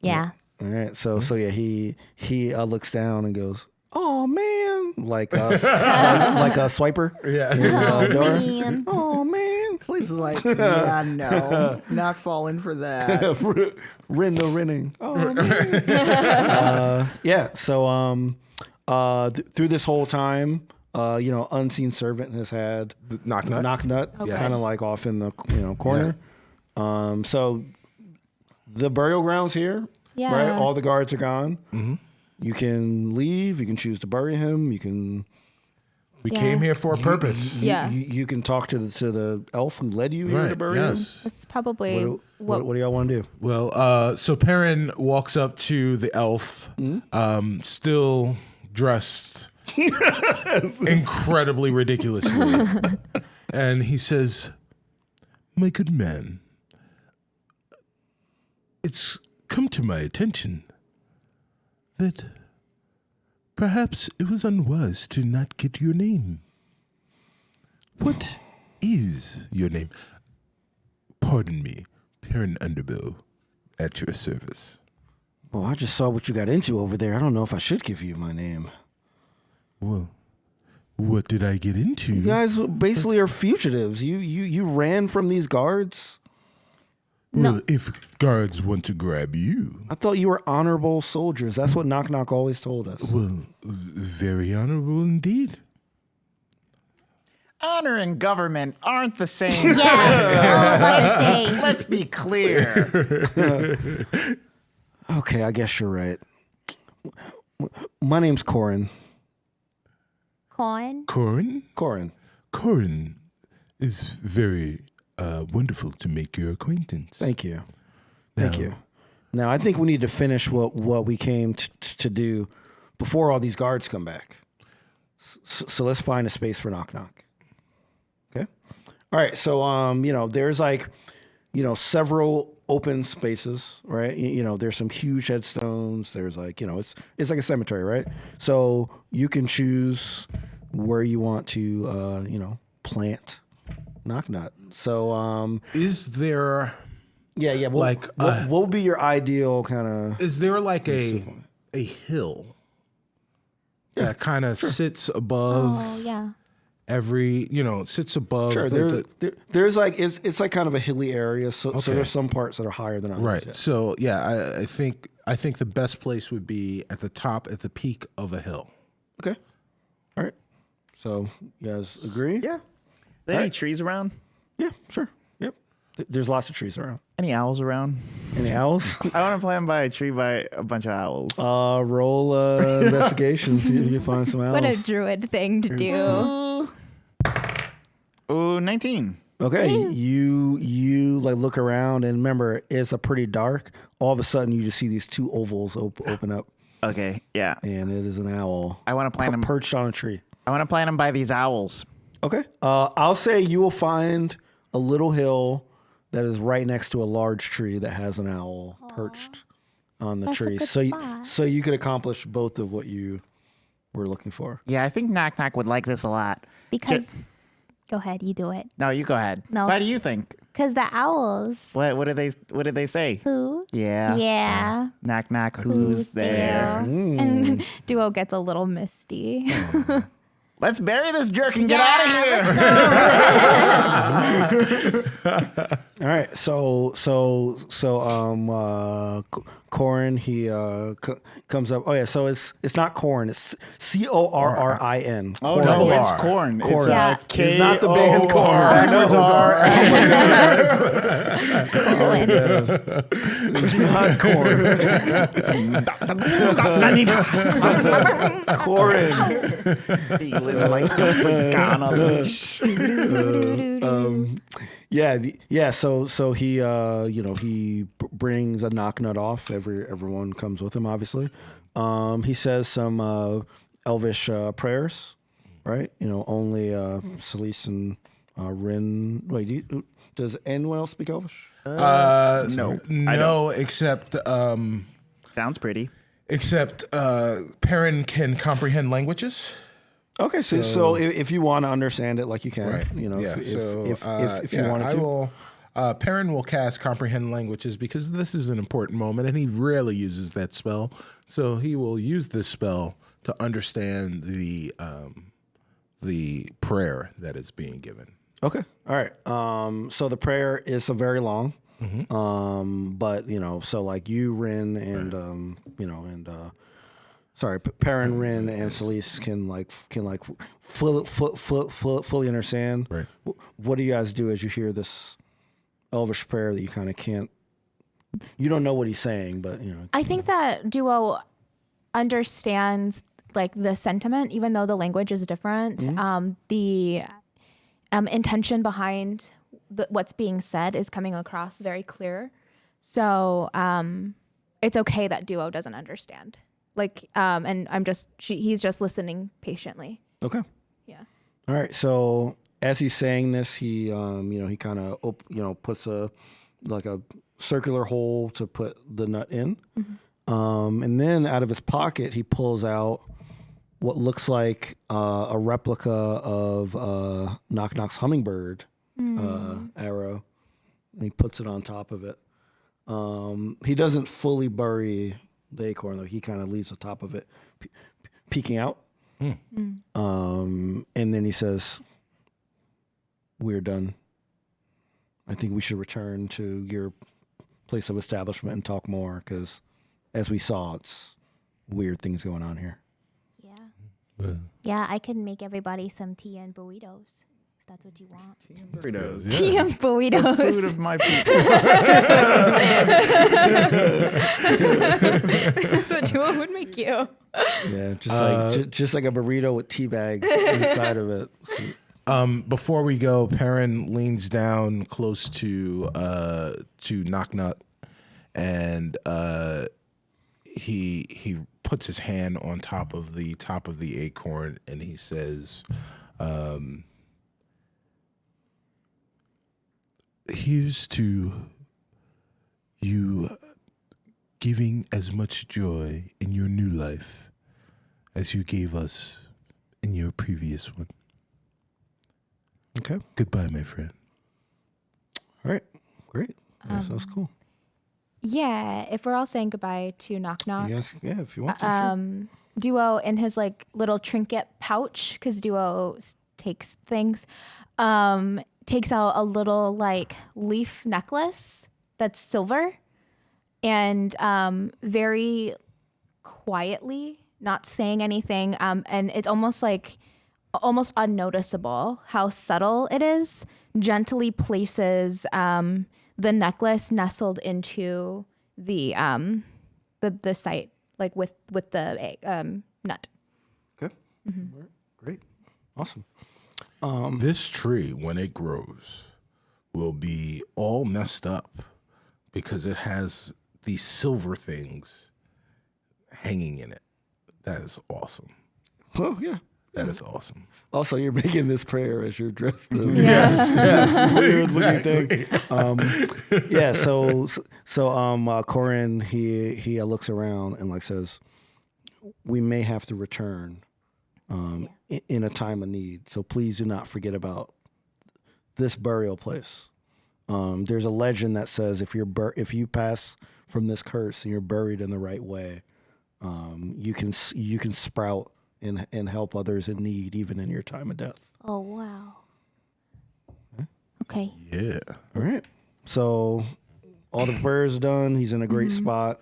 Yeah. All right. So yeah, he looks down and goes, "Oh man," like like a swiper. Yeah. In, Dora. Man. Oh man. Lisa's like, yeah, no, not falling for that. Rin no rinning. Oh man. Yeah. So through this whole time, Unseen Servant has had Knock Nut. Knock Nut Okay. kind of like off in the corner. So the burial grounds here, Yeah. right? All the guards are gone. Mm-hmm. You can leave. You can choose to bury him. You can. We Yeah. came here for a purpose. Yeah. You can talk to the elf who led you here to Right. bury him. Yes. That's probably What do y'all want to do? Well, so Perrin walks up to the elf, still dressed incredibly ridiculously, and he says, My good man, it's come to my attention that perhaps it was unwise to not get your name. What is your name? Pardon me, Perrin Underbow, at your service. Well, I just saw what you got into over there. I don't know if I should give you my name. Well, what did I get into? You guys basically are fugitives. You ran from these guards. Well, if guards want to grab you, I thought you were honorable soldiers. That's what Knock Knock always told us. well, very honorable indeed. Honor and government aren't the same. Yeah. I was about to say. Let's be clear. Okay, I guess you're right. My name's Corin. Corn. Corin? Corin. Corin is very wonderful to make your acquaintance. Thank you. Thank you. Now, I think we need to finish what we came to do before all these guards come back. So let's find a space for Knock Knock. Okay? All right, so, there's like, several open spaces, right? There's some huge headstones. There's like, it's like a cemetery, right? So you can choose where you want to, plant Knocknut. So, Is there yeah. like what would be your ideal kind of? is there like a hill that kind of sits above Oh yeah. every sits above Sure, there's like it's like kind of a hilly area, so Okay. there's some parts that are higher than others. right. Yeah. So yeah, I think the best place would be at the peak of a hill. Okay. All right. So you guys agree? Yeah. Are there any trees around? Yeah. Sure. Yep. There's lots of trees around. Any owls around? Any owls? I want to plant by a tree by a bunch of owls. Roll investigation. See if you find some owls. What a druid thing to do. Oh, 19. Okay, you like look around and remember it's a pretty dark. All of a sudden, you just see these two ovals open up, Okay, yeah. and it is an owl. I want to plant them. Perched on a tree. I want to plant them by these owls. Okay, I'll say you will find a little hill that is right next to a large tree that has an owl perched on the That's a tree. good So spot. so you could accomplish both of what you were looking for. Yeah, I think Knock Knock would like this a lot. Because go ahead, you do it. No, you go ahead. No. What do you think? Because the owls. What did they say? Who? Yeah. Yeah. Knock knock. Who's there? And Duo gets a little misty. Let's bury this jerk and get out of here. All right, so Corin he comes up. Oh yeah, so it's not Corin, it's Corrin. Oh, Corin. no, it's corn. It's Yeah. It's not the band Corn. Backwards R. It's not Corn. Corin. Feeling like the Ghana leash. So he he brings a knock nut off. Everyone comes with him, obviously. He says some elvish prayers, right? Only Celise and Rin. Wait, does anyone else speak elvish? No, except Sounds pretty. Perrin can comprehend languages. Okay, so if you want to understand it, like you can, Right. if you Yeah, wanted I to. will. Perrin will cast comprehend languages because this is an important moment, and he rarely uses that spell. So he will use this spell to understand the prayer that is being given. Okay. All right. So the prayer is a very long. But so like you, Rin, and Perrin, Rin, and Celise can fully understand. Right. What do you guys do as you hear this elvish prayer that you kind of can't? You don't know what he's saying, but I think that Duo understands like the sentiment, even though the language is different. The intention behind what's being said is coming across very clear. So it's okay that Duo doesn't understand. And he's just listening patiently. Okay. Yeah. All right. So as he's saying this, he he kind of puts a circular hole to put the nut in, and then out of his pocket he pulls out what looks like a replica of Knock Knock's hummingbird arrow, and he puts it on top of it. He doesn't fully bury the acorn though; he kind of leaves the top of it peeking out. And then he says, "We're done. I think we should return to your place of establishment and talk more, because as we saw, it's weird things going on here." Yeah. Yeah, I can make everybody some tea and burritos. If that's what you want. Burritos. Tea and burritos. Food of my people. That's what Duo would make you. Yeah, just like a burrito with tea bags inside of it. Before we go, Perrin leans down close to Knocknut, and he puts his hand on top of the acorn, and he says, "Here's to you giving as much joy in your new life as you gave us in your previous one. Okay. Goodbye, my friend. All right. Great. Yeah, sounds cool. Yeah, if we're all saying goodbye to Knock Knock, Yes. Yeah. If you want to. Sure. Duo in his like little trinket pouch, because Duo takes things, takes out a little like leaf necklace that's silver, and very quietly, not saying anything, and it's almost unnoticeable how subtle it is, gently places the necklace nestled into the site, like with the nut. Okay. All right. Great. Awesome. This tree, when it grows, will be all messed up because it has these silver things hanging in it. That is awesome. Well, yeah. That is awesome. Also, you're making this prayer as you're dressed. Yes, Weird looking thing. Yeah. So Corin, he looks around and like says, we may have to return in a time of need. So please do not forget about this burial place. There's a legend that says if you pass from this curse and you're buried in the right way, you can sprout and help others in need, even in your time of death. Oh wow. Okay. Yeah. All right. So all the prayers done. He's in a great spot.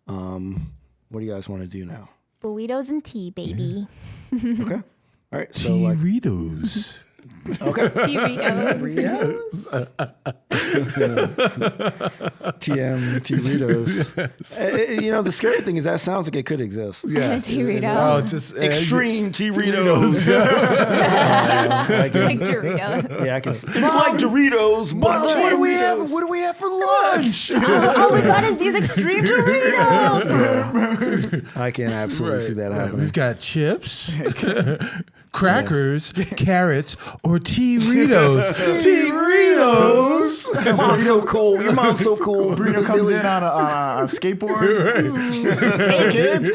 What do you guys want to do now? Burritos and tea, baby. Okay. All right. So like, Cheeritos. okay. Burritos? TM T-Ritos. The scary thing is that sounds like it could exist. Yeah. Doritos. Oh, just Extreme T-Ritos. Like Dorito. Yeah, I can. It's like Doritos, but What do we have? What do we have for lunch? Oh my god, it's these extreme Doritos. I can absolutely see that happening. We've got chips, crackers, carrots, or T-Ritos. T-Ritos. Your mom's so cool. Your mom's so cool. Bruno comes in on a skateboard. Hey kids.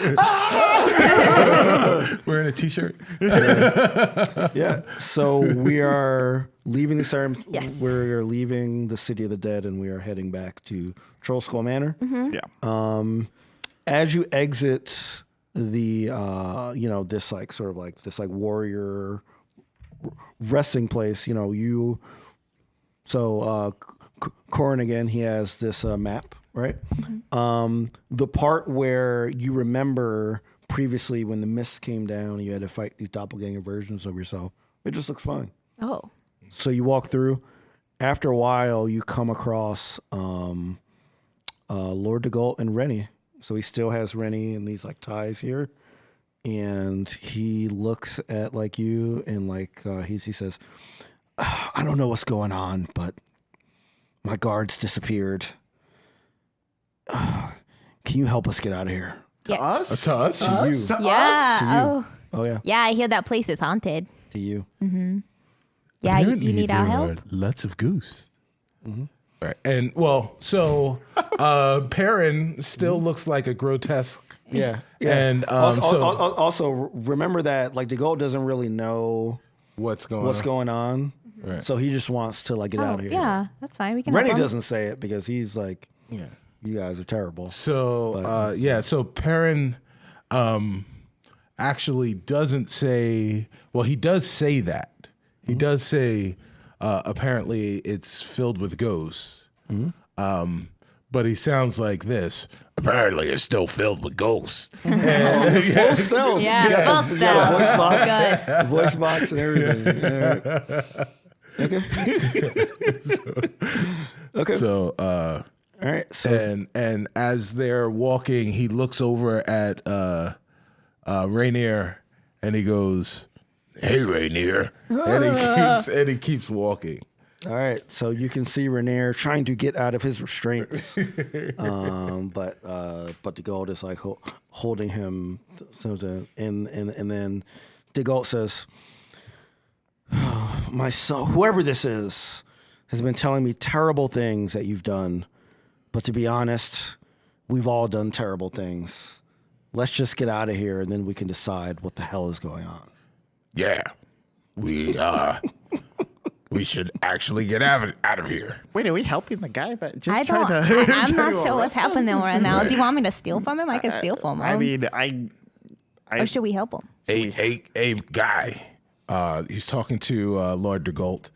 Wearing a T-shirt. Yeah. So we are leaving the Yes. We're leaving the City of the Dead, and we are heading back to Troll Skull Manor. Yeah. As you exit the this like sort of like this like warrior resting place, Corin again, he has this map, right? The part where you remember previously when the mist came down, you had to fight these doppelganger versions of yourself. It just looks fine. Oh. So you walk through. After a while, you come across Lord DeGault and Rennie. So he still has Rennie and these like ties here, and he looks at like you and like he says, "I don't know what's going on, but my guards disappeared. Can you help us get out of here?" Yeah. Us? To us? To you. Yeah. Oh. Oh yeah, Yeah, I hear that place is haunted. to you. Yeah, you Apparently need our there help. are lots of ghosts. Right. And so Perrin still looks like a grotesque. Yeah. And also remember that like DeGault doesn't really know what's going on. Right. So he just wants to like get out of here. Yeah, that's fine. We can Rennie help 'em. doesn't say it because he's like, Yeah. you guys are terrible. So so Perrin actually doesn't say, well, he does say that. He does say apparently it's filled with ghosts. But he sounds like this. Apparently it's still filled with ghosts. Full stealth. Yeah, full stealth. Voice box and everything. Yeah. Okay. So All right. So and as they're walking, he looks over at Rainier and he goes, "Hey, Rainier," and he keeps walking. all right. So you can see Rainier trying to get out of his restraints, but DeGault is like holding him. And then DeGault says, "My son, whoever this is, has been telling me terrible things that you've done. But to be honest, we've all done terrible things. Let's just get out of here, and then we can decide what the hell is going on. Yeah, we should actually get out of here. Wait, are we helping the guy that just I tried don't. to? I'm try not to sure what's arrest us? happening right now. Do you want me to steal from him? I can steal from him. I mean, or should we help him? Hey, guy. He's talking to Lord DeGault.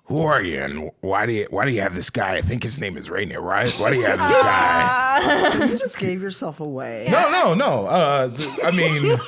Who are you, and why do you have this guy? I think his name is Rainier, right? Why do you have this guy? So you just gave yourself away. No. I mean,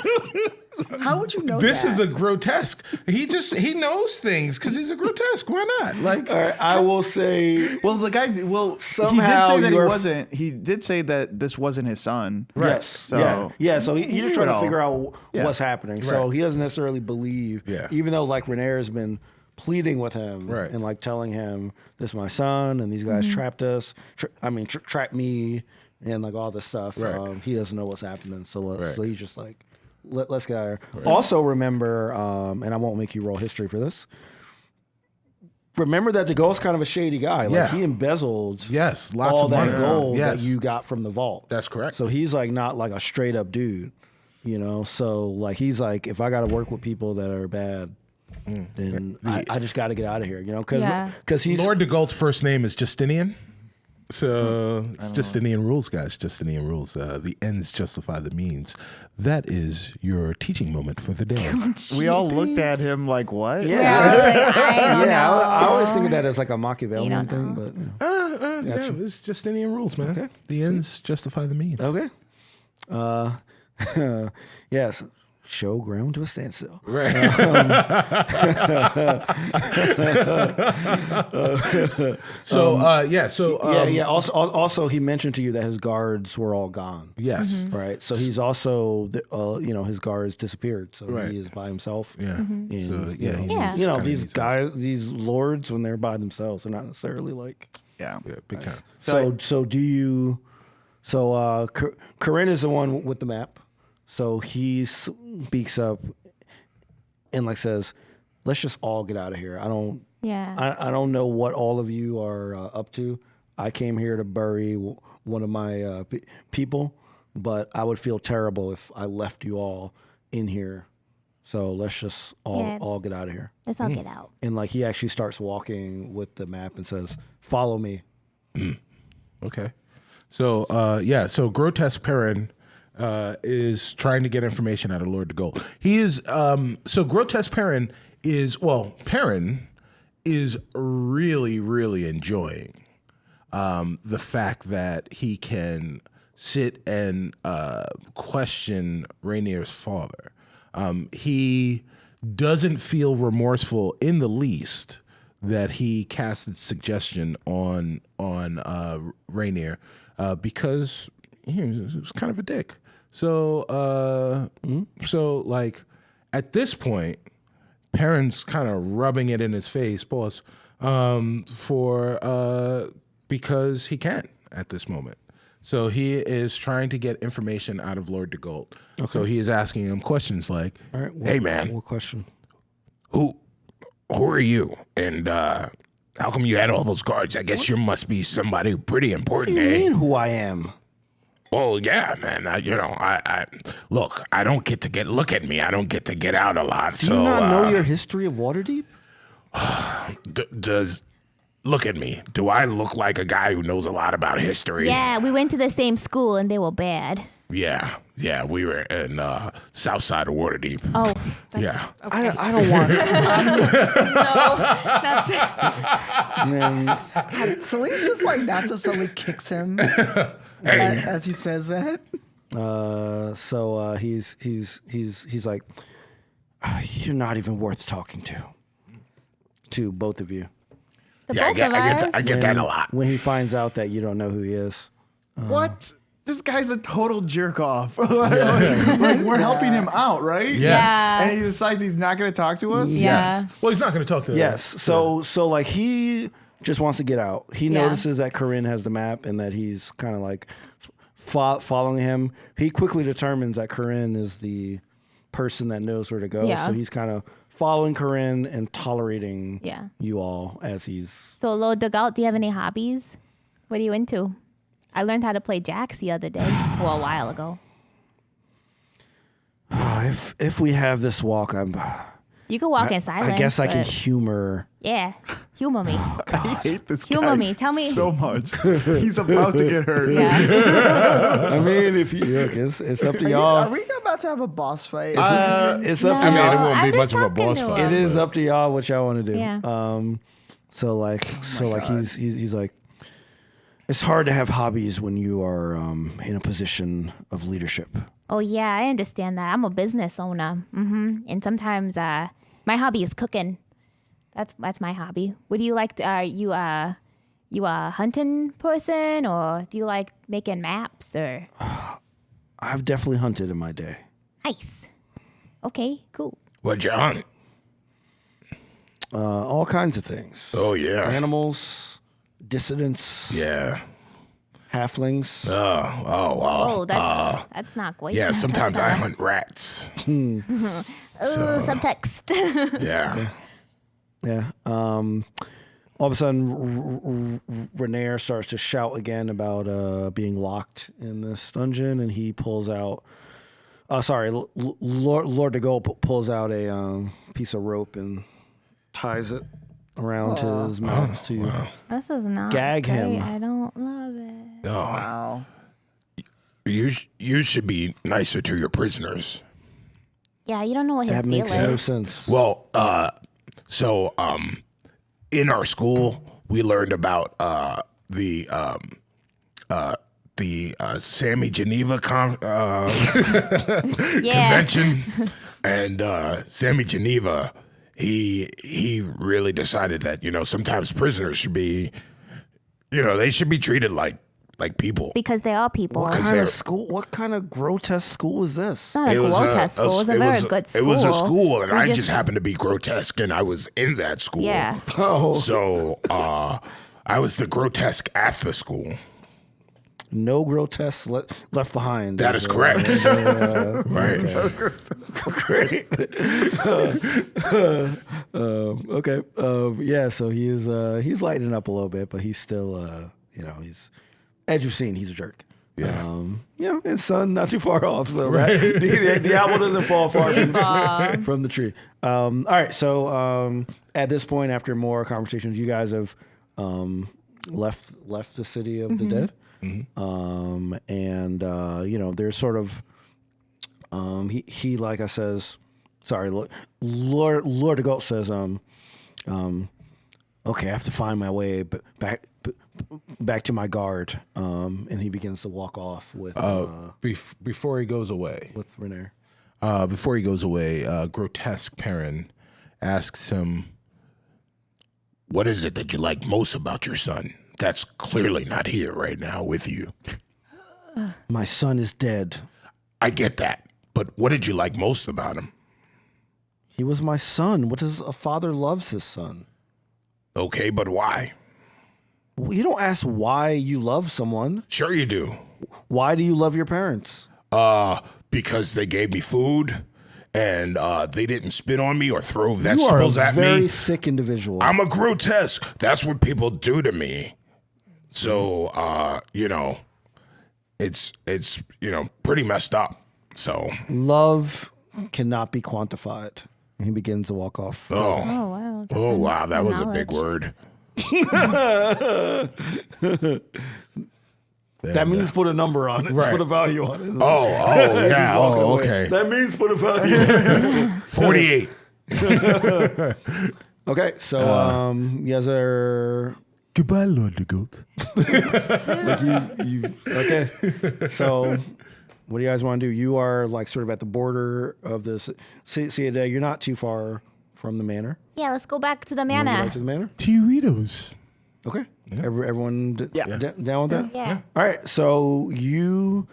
How would you know this that? is a grotesque. He knows things because he's a grotesque. Why not? Like, All right, I will say, well, the guy. Well, Somehow he did say that he you're- wasn't. He did say that this wasn't his son. yes, So So he's just trying to Well, figure out yeah. what's happening. So Right. he doesn't necessarily believe, Yeah. even though like Renair has been pleading with him Right. and like telling him, "This is my son, and these guys trapped us. Trapped me, and like all this stuff." Right. He doesn't know what's happening. So Right. so he's just like, let's get out of here. Also remember, and I won't make you roll history for this. Remember that the gold's kind of a shady guy. Like Yeah. he embezzled yes, lots all of that money. gold Yes. that you got from the vault. That's correct. So he's like not like a straight up dude, you know. So like he's like, if I got to work with people that are bad, then I just got to get out of here, you know, Yeah. because he's Lord DeGault's first name is Justinian. So it's Justinian rules, guys. Justinian rules. The ends justify the means. That is your teaching moment for the day. we all looked at him like, what? yeah. I don't Yeah, know. I always think of that as like a You Machiavellian don't thing, know. but Yeah, it's Justinian rules, man. Okay. The ends justify the means. okay. Yes, show ground to a standstill. Right. So Yeah. Also, he mentioned to you that his guards were all gone. Yes. Mm-hmm. Right. So he's also, his guards disappeared. So Right. he is by himself. Yeah. And, So yeah, he Yeah. needs- You know, kinda these needs guys, these lords, when they're by themselves, they're not necessarily like. Yeah. Yeah, big time. So do you? So Corinne is the one with the map. So he speaks up and like says, "Let's just all get out of here. I don't know what all of you are up to. I came here to bury one of my people, but I would feel terrible if I left you all in here. So let's just all get out of here." Let's all get out. And like he actually starts walking with the map and says, "Follow me." Okay. So so Grotesque Perrin is trying to get information out of Lord DeGault. He is so Grotesque Perrin is really, really enjoying the fact that he can sit and question Rainier's father. He doesn't feel remorseful in the least that he casted suggestion on Rainier because he was kind of a dick. So like at this point, Perrin's kind of rubbing it in his face, boss, because he can at this moment. So he is trying to get information out of Lord DeGault. So he is asking him questions like, All right. Hey, man. What question? Who are you? And how come you had all those guards? I guess you must be somebody pretty important, What do you eh? mean who I am? Well, yeah, man. I look. I don't get to look at me. I don't get to get out a lot. Do so you not know your history of Waterdeep? does look at me? Do I look like a guy who knows a lot about history? Yeah, we went to the same school and they were bad. Yeah. We were in south side of Waterdeep. Oh, Yeah. I don't want it. And Celine's just like not so slowly kicks him as he says that. So he's like, you're not even worth talking to both of you. the I both get of us. I get that a lot. When he finds out that you don't know who he is. What? This guy's a total jerk off. Like, we're helping him out, right? Yes. Yeah. And he decides he's not going to talk to us? Yeah. Well, he's not going to talk to Yes. So like he just wants to get out. He Yeah. notices that Corinne has the map and that he's kind of like following him. He quickly determines that Corinne is the person that knows where to go. Yeah. So he's kind of following Corinne and tolerating Yeah. you all as he's. So, Lord DeGault, do you have any hobbies? What are you into? I learned how to play jacks the other day. Well, a while ago. If we have this walk, You can walk in silence. I guess I can but- humor. Yeah. Humor me. I hate this guy Humor me. Tell me. so much. He's about to get hurt. Yeah. I mean, if you look, it's up to Are y'all. we about to have a boss fight? It's up to No. I mean, it y'all. won't I'm be much just of a talking boss to fight. him. It is up to y'all what y'all want to do. Yeah. So like he's like, it's hard to have hobbies when you are in a position of leadership. Oh yeah, I understand that. I'm a business owner. And sometimes my hobby is cooking. That's my hobby. What do you like? Are you a hunting person, or do you like making maps? Or I've definitely hunted in my day. nice. Okay, cool. What'd you hunt? All kinds of things. Oh, yeah. Animals, dissidents, Yeah. halflings. Oh, wow. Oh, that's not great. Yeah, sometimes That's I not- hunt rats. Oh, subtext. Yeah. Yeah. All of a sudden, Renair starts to shout again about being locked in this dungeon, and he pulls out. Lord de Gaulle pulls out a piece of rope and ties it around his mouth to. This is not Gag great. him. I don't love it. Oh, Wow. you should be nicer to your prisoners. Yeah, you don't know what his That deal makes no is. sense. Well, in our school, we learned about the Sammy Geneva Yeah. convention, and Sammy Geneva, he really decided that sometimes prisoners should be, they should be treated like people. Because they are people. What It's kind they're- of school? What kind of grotesque school is this? not a grotesque school. It's a very good school. It was a school, and We I just happened to be grotesque, and I was in that school. Yeah. So I was the grotesque at the school. No grotesque left behind. That is correct. Right. Great. Okay. Yeah. So he's lightening up a little bit, but he's still he's as you've seen, he's a jerk. Yeah. His son not too far off. So the apple doesn't fall far from the tree. All right. So at this point, after more conversations, you guys have left the city of the dead. And there's sort of he like I says, sorry, Lord de Gaulle says, okay, I have to find my way back to my guard, and he begins to walk off with Before he goes away, Renair. Grotesque Perrin asks him, What is it that you like most about your son? That's clearly not here right now with you. My son is dead. I get that. But what did you like most about him? He was my son. What does a father loves his son? Okay, but why? Well, you don't ask why you love someone. Sure you do. Why do you love your parents? Because they gave me food and they didn't spit on me or throw You are a vegetables at very me. sick individual. I'm a grotesque. That's what people do to me. So, it's pretty messed up. So, Love cannot be quantified. And he begins to walk off. Oh, wow. oh wow, that was a big Knowledge. word. That means put a number on it. Right. Put a value on it. Oh yeah. Oh, okay. That means put a value. 48. Okay, so you guys are Goodbye, Lord de Gaulle. okay. So what do you guys want to do? You are like sort of at the border of this. See, you're not too far from the manor. Yeah, let's go back to the You wanna go manor. back to the manor. Doritos. Okay. Everyone down with that? Yeah. All right. So you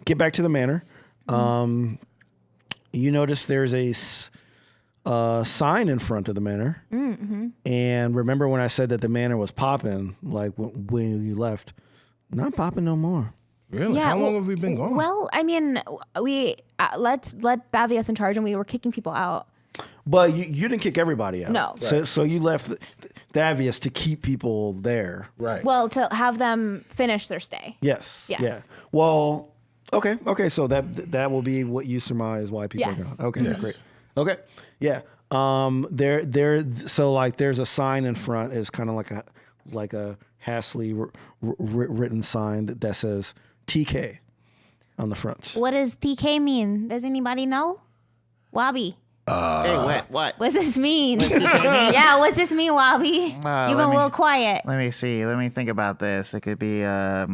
get back to the manor. You notice there's a sign in front of the manor. And remember when I said that the manor was popping, like when you left? Not popping no more. really? Yeah, How long well- have we been gone? Well, I mean, we let Davius in charge, and we were kicking people out. But you didn't kick everybody out. No. So you left Thavius to keep people there. Right. Well, to have them finish their stay. Yes. Yes. Yeah. Well, okay. So that will be what you surmise why people Yes. are gone. Okay, great. Okay. Yeah. So like there's a sign in front is kind of like a hastily written sign that says TK on the front. What does TK mean? Does anybody know? Wabi. Hey, what? What's this mean? Yeah, what's this mean, Wabi? You've been a little quiet. Let me see. Let me think about this. It could be, what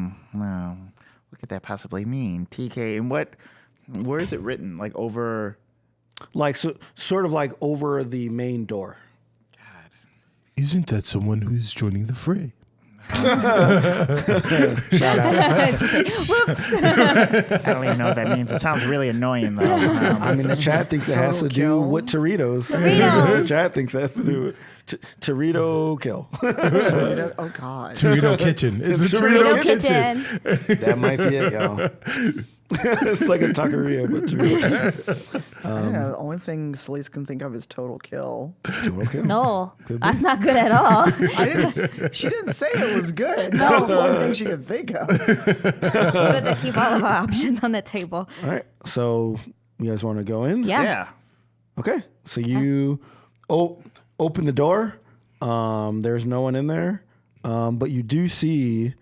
could that possibly mean? TK. And where is it written? Like over. Like sort of like over the main door. Isn't that someone who's joining the fray? Shout out. Whoops. I don't even know what that means. It sounds really annoying, though. I mean, the chat thinks it has to do with Doritos. Doritos. The chat thinks it has to do with Torito kill. Torito, oh God. Torito Kitchen. It's a Burrito kitchen. That might be it, y'all. It's like a taqueria, but Torito. I don't know, the only thing Celeste can think of is Total Kill. No, that's not good at all. She didn't say it was good. That was the only thing she could think of. Good to keep all of our options on the table. All right, so you guys want to go in? Yeah. Okay, so you open the door. There's no one in there, but you do see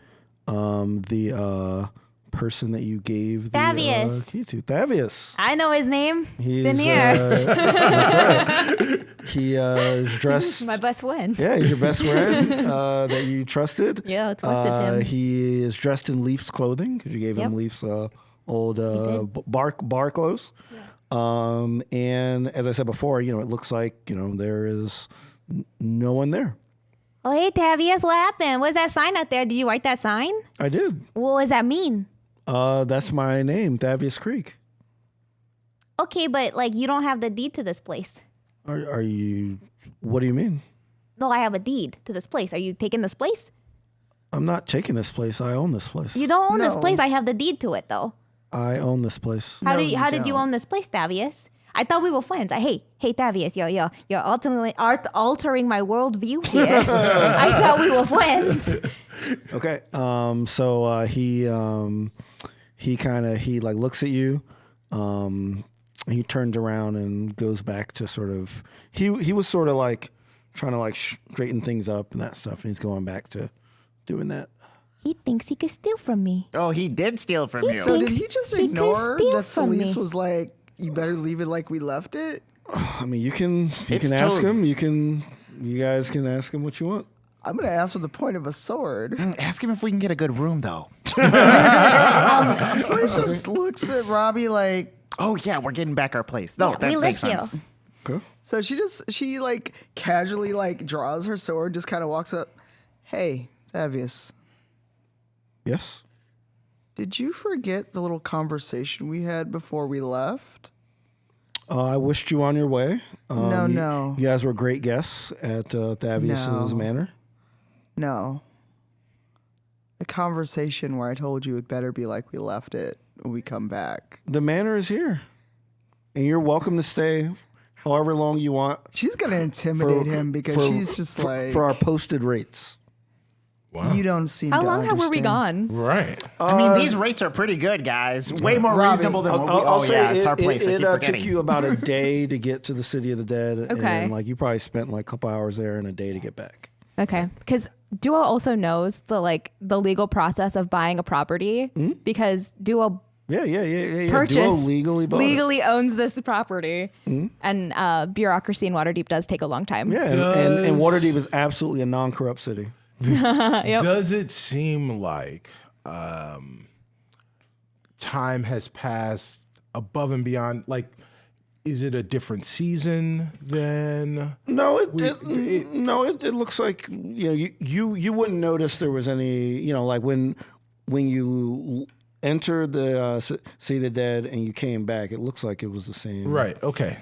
the person that you gave the Thavius. key to. Thavius. I know his name. He's Been here. That's right. He is dressed. My best friend. Yeah, he's your best friend that you trusted. Yeah, I trusted him. He is dressed in Leaf's clothing because you gave him Yep. Leaf's old bar clothes. And as I said before, it looks like there is no one there. Oh, hey, Tavius, what happened? What's that sign out there? Did you write that sign? I did. What does that mean? That's my name, Thavius Creek. Okay, but you don't have the deed to this place. Are you? What do you mean? No, I have a deed to this place. Are you taking this place? I'm not taking this place. I own this place. You don't own this No. place. I have the deed to it, though. I own this place. How No, did you you don't. own this place, Tavius? I thought we were friends. Hey, Tavius, you're altering my worldview here. I thought we were friends. Okay. So he looks at you. He turns around and goes back to sort of. He was sort of like trying to straighten things up and that stuff, and he's going back to doing that. He thinks he could steal from me. Oh, he did steal from you. So did Thinks he just he could ignore steal that from Celeste me. was like, you better leave it like we left it? I mean, you can It's ask toad. him. You guys can ask him what you want. I'm going to ask with the point of a sword. Ask him if we can get a good room, though. Celeste just looks at Robbie like, Oh, yeah, we're getting back our place. No, Yeah, that we makes live here. sense. Okay. so she casually draws her sword, just kind of walks up. Hey, Thavius, Yes. did you forget the little conversation we had before we left? I wished you on your way. No. You guys were great guests at Thavius's No. manor. No. The conversation where I told you it better be like we left it when we come back. The manor is here, and you're welcome to stay however long you want. She's going to intimidate him because she's just for our posted rates. you don't seem How to long have we understand. gone? Right. I mean, these rates are pretty good, guys. Way more Robbie, reasonable than what we... I'll Oh, say yeah, it's our place. I It keep forgetting. took you about a day to get to the City of the Dead. Okay. And you probably spent a couple hours there and a day to get back. Okay, because Duo also knows the legal process of buying a property because Duo Yeah. purchase Duo legally bought it. owns this property, and bureaucracy in Waterdeep does take a long time. Yeah, and Waterdeep is absolutely a non-corrupt city. Does it seem like time has passed above and beyond? Is it a different season than? No, it looks like you wouldn't notice there was any when you entered the City of the Dead and you came back, it looks like it was the same. Right. Okay.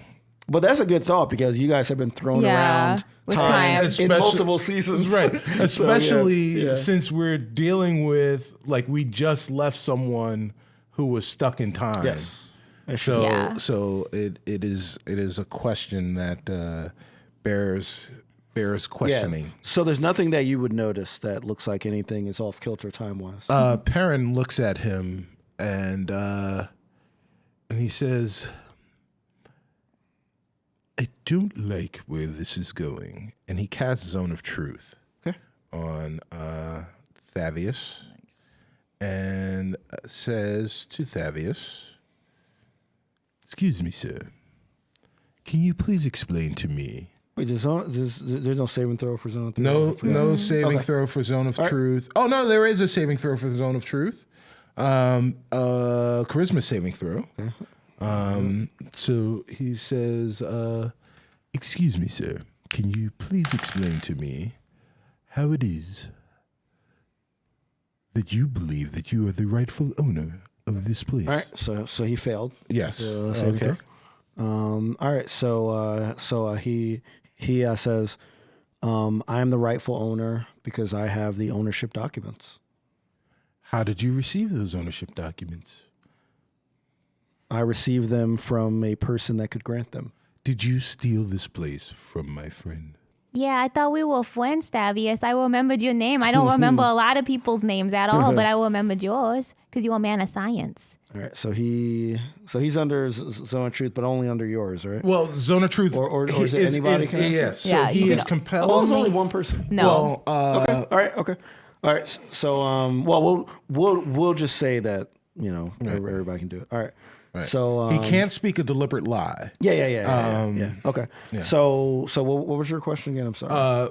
But that's a good thought because you guys have been thrown around with time time. in multiple seasons. Right. Especially yeah. since we're dealing with we just left someone who was stuck in time. Yes. So Yeah. so it is a question that bears questioning. So there's nothing that you would notice that looks like anything is off kilter time wise. Perrin looks at him and he says, I don't like where this is going. And he casts Zone of Truth on Thavius and says to Thavius, excuse me, sir, can you please explain to me? Wait, there's no saving throw for zone. No saving throw for Zone of Truth. Oh, no, there is a saving throw for Zone of Truth. Charisma saving throw. So he says, excuse me, sir, can you please explain to me how it is that you believe that you are the rightful owner of this place? All right, so he failed. Yes. Saving throw. All right, so he says, I am the rightful owner because I have the ownership documents. How did you receive those ownership documents? I received them from a person that could grant them. Did you steal this place from my friend? Yeah, I thought we were friends, Thavius. I remembered your name. I don't remember a lot of people's names at all, but I remembered yours because you're a man of science. All right, so he's under Zone of Truth, but only under yours, right? Well, Zone of Truth. Or is it anybody can answer? Yes. So Yeah, he you is can- compelled. Oh, it's only one person. No. Well, Okay. All right. So, well, we'll just say that everybody can do it. All right. So he can't speak a deliberate lie. Yeah. Okay. yeah. So what was your question again? I'm sorry.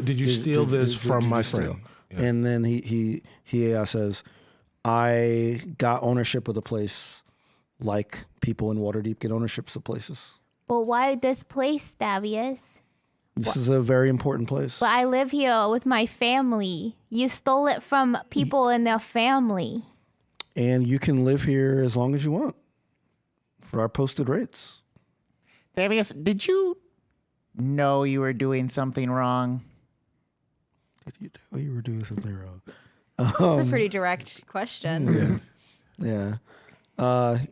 Did you steal this from my friend? Yeah. And then he says, I got ownership of the place, like people in Waterdeep get ownerships of places. But why this place, Thavius? This is a very important place. But I live here with my family. You stole it from people and their family. And you can live here as long as you want for our posted rates. Thavius, did you know you were doing something wrong? Did you know you were doing something wrong? That's a pretty direct question. Yeah.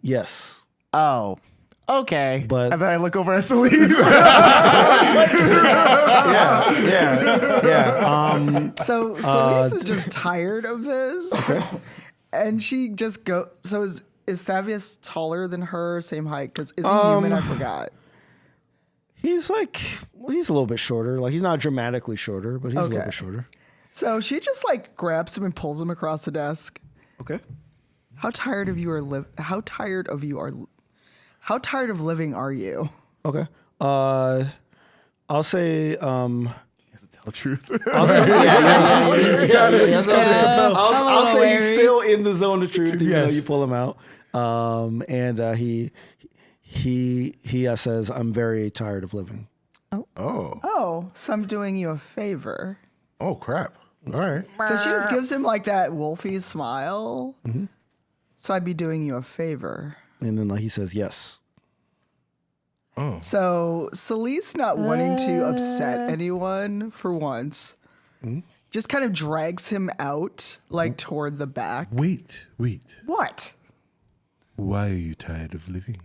Yes. Oh, okay. But And then I look over at Celeste. yeah. So Celeste is just tired of this. And she just go. So is Thavius taller than her, same height? Because is he human? I forgot. He's a little bit shorter. Like he's not dramatically shorter, but he's a little bit shorter. So she just like grabs him and pulls him across the desk. Okay. How tired of living are you? Okay. I'll say. Tell the truth. I'll say he's still in the zone of truth, even though you pull him out. And he says, "I'm very tired of living." Oh, so I'm doing you a favor. Oh, crap. All right. So she just gives him like that wolfy smile. Mm-hmm. So I'd be doing you a favor. And then he says, "Yes." So Celeste, not wanting to upset anyone for once, just kind of drags him out like toward the back. Wait. What? Why are you tired of living?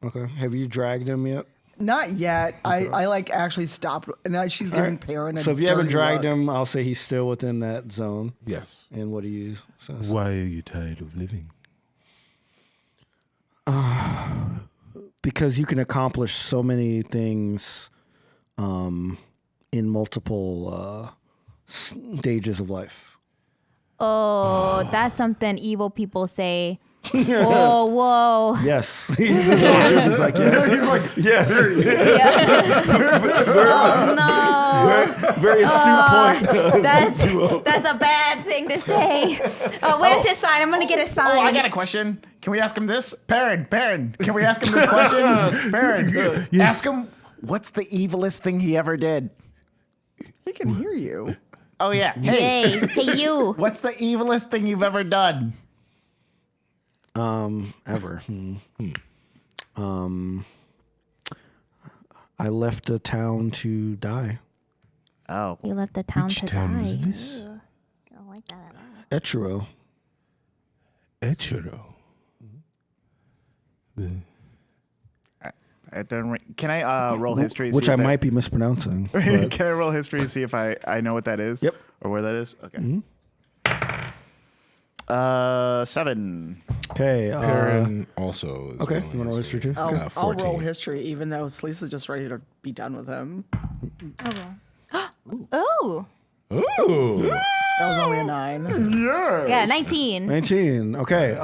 Okay. Have you dragged him yet? Not yet. I like actually stopped. And now she's giving Perrin a So if you haven't dirty dragged look. him, I'll say he's still within that zone. Yes. And what do you say? Why are you tired of living? Because you can accomplish so many things in multiple stages of life. Oh, that's something evil people say. Whoa. Yes. He's like, yes. He's like, yes. Oh, no. Very astute point. That's a bad thing to say. Where's his sign? I'm going to get a sign. Oh, I got a question. Can we ask him this? Perrin, can we ask him this question? Perrin, ask him what's the evilest thing he ever did? He can hear you. Oh, yeah. Hey, Hey, you. what's the evilest thing you've ever done? Ever. I left a town to die. Oh. You left the town Which to town die. was this? I don't like that at all. Etchero. Echiro. I don't. Can I roll history? to Which see I if that- might be mispronouncing. but- Can I roll history to see if I know what that is? Yep. Or where that is? Okay. 7. Okay. Perrin also. Is Okay. rolling You want to roll history too? I'll roll 14. history, even though Selisa's just ready to be done with him. Oh, Ooh. That was only a 9. yeah, 19. 19. Okay.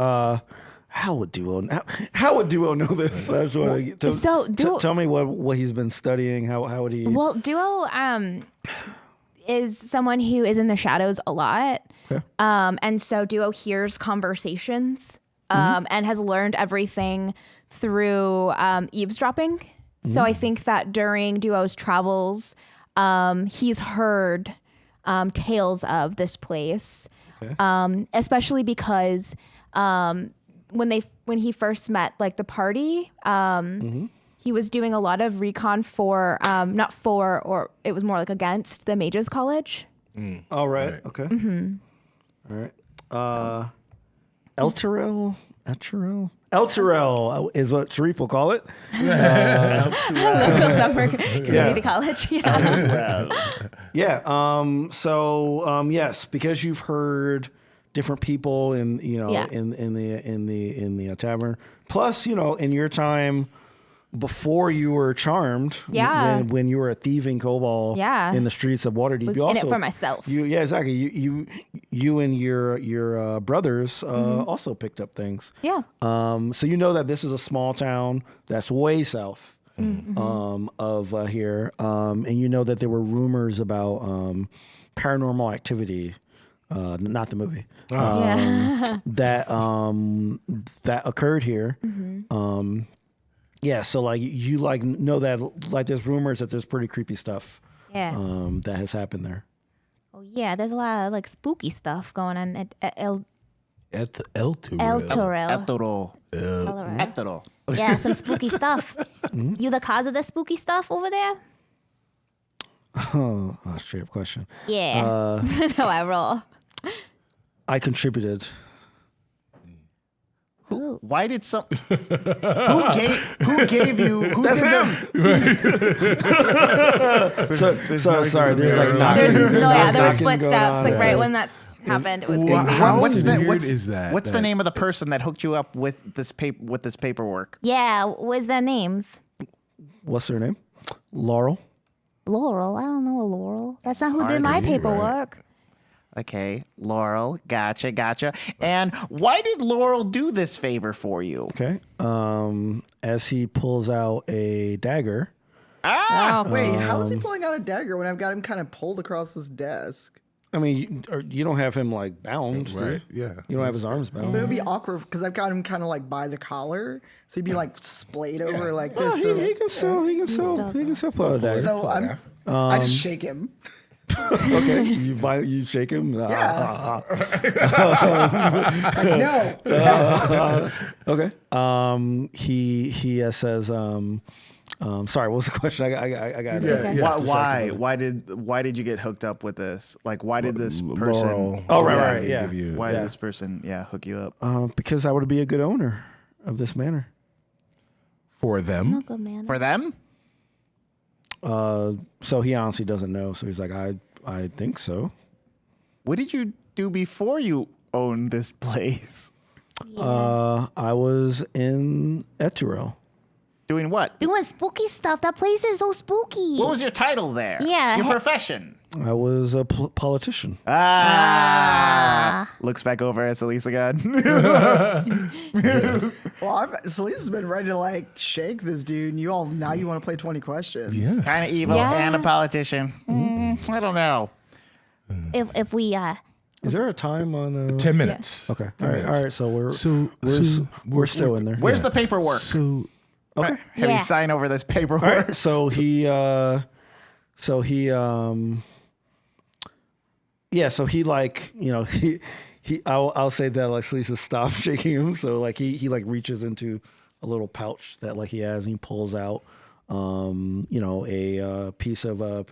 How would Duo know this? I just wanna tell me what he's been studying. How would he? Well, Duo is someone who is in the shadows a lot. Okay. And so Duo hears conversations and has learned everything through eavesdropping. So I think that during Duo's travels, he's heard tales of this place, especially because when he first met like the party, he was doing a lot of recon for not for, or it was more like against the Mages College. All right. Okay. All right. Elturel is what Sharif will call it. Local summer community college. Yeah. Yeah. Yes, because you've heard different people in the tavern. Plus, in your time before you were charmed, Yeah. when you were a thieving kobold Yeah. in the streets of Waterdeep, Was you in also it for myself. Exactly. You and your brothers also picked up things. Yeah. So you know that this is a small town that's way south of here, and you know that there were rumors about paranormal activity, not the movie, that occurred here. Yeah, so like you like know that like there's rumors that there's pretty creepy stuff Yeah. that has happened there. Oh yeah, there's a lot of like spooky stuff going on at El Elturel. Torel. Etero. Yeah, some spooky stuff. You the cause of the spooky stuff over there? Oh, straight up question. Yeah. No, I roll. I contributed. Why did some? Who gave you? Who That's did him. Sorry. There's like knocking. There was knocking going footsteps on. like right when that's happened. It was Wow. creepy. How What's the- weird what's- is that? What's the name of the person that hooked you up with this paperwork? Yeah, what's their names? What's her name? Laurel. Laurel. I don't know a Laurel. That's not who did my Marguerite, paperwork. Okay, Laurel. Gotcha. And why did Laurel do this favor for you? Okay. As he pulls out a dagger. Oh, Wait, how is he pulling out a dagger when I've got him kind of pulled across this desk? I mean, you don't have him like bound, do you? Right, yeah. You don't have his arms bound. But it would be awkward because I've got him kind of like by the collar, so he'd be like splayed over like Oh, this. he can still pull out a dagger. So I just shake him. Okay, you shake him. Yeah. Like, no. Okay. He says, sorry, what was the question? I got it. Why did you get hooked up with this? Like, why did this person? Laurel. Oh, right, yeah. give you- Why did this person, hook you up? Because I would be a good owner of this manor. For them. good man. For them? So he honestly doesn't know. So he's like, I think so. What did you do before you owned this place? I was in Eturel. Doing what? Doing spooky stuff. That place is so spooky. What was your title there? Yeah, Your he- profession? I was a politician. Looks back over at Elise again. Well, Selisa's been ready to like shake this dude, and you want to play 20 questions. Yeah. Kind of evil Yeah. and a politician. I don't know. If we Is there a time on? 10 minutes. Okay. All right. So we're We're still in there. Where's the paperwork? So Okay. Have Yeah. you sign over this paperwork? All right. So he like, I'll say that like Lisa stopped shaking him. So like he like reaches into a little pouch that like he has and he pulls out, a piece of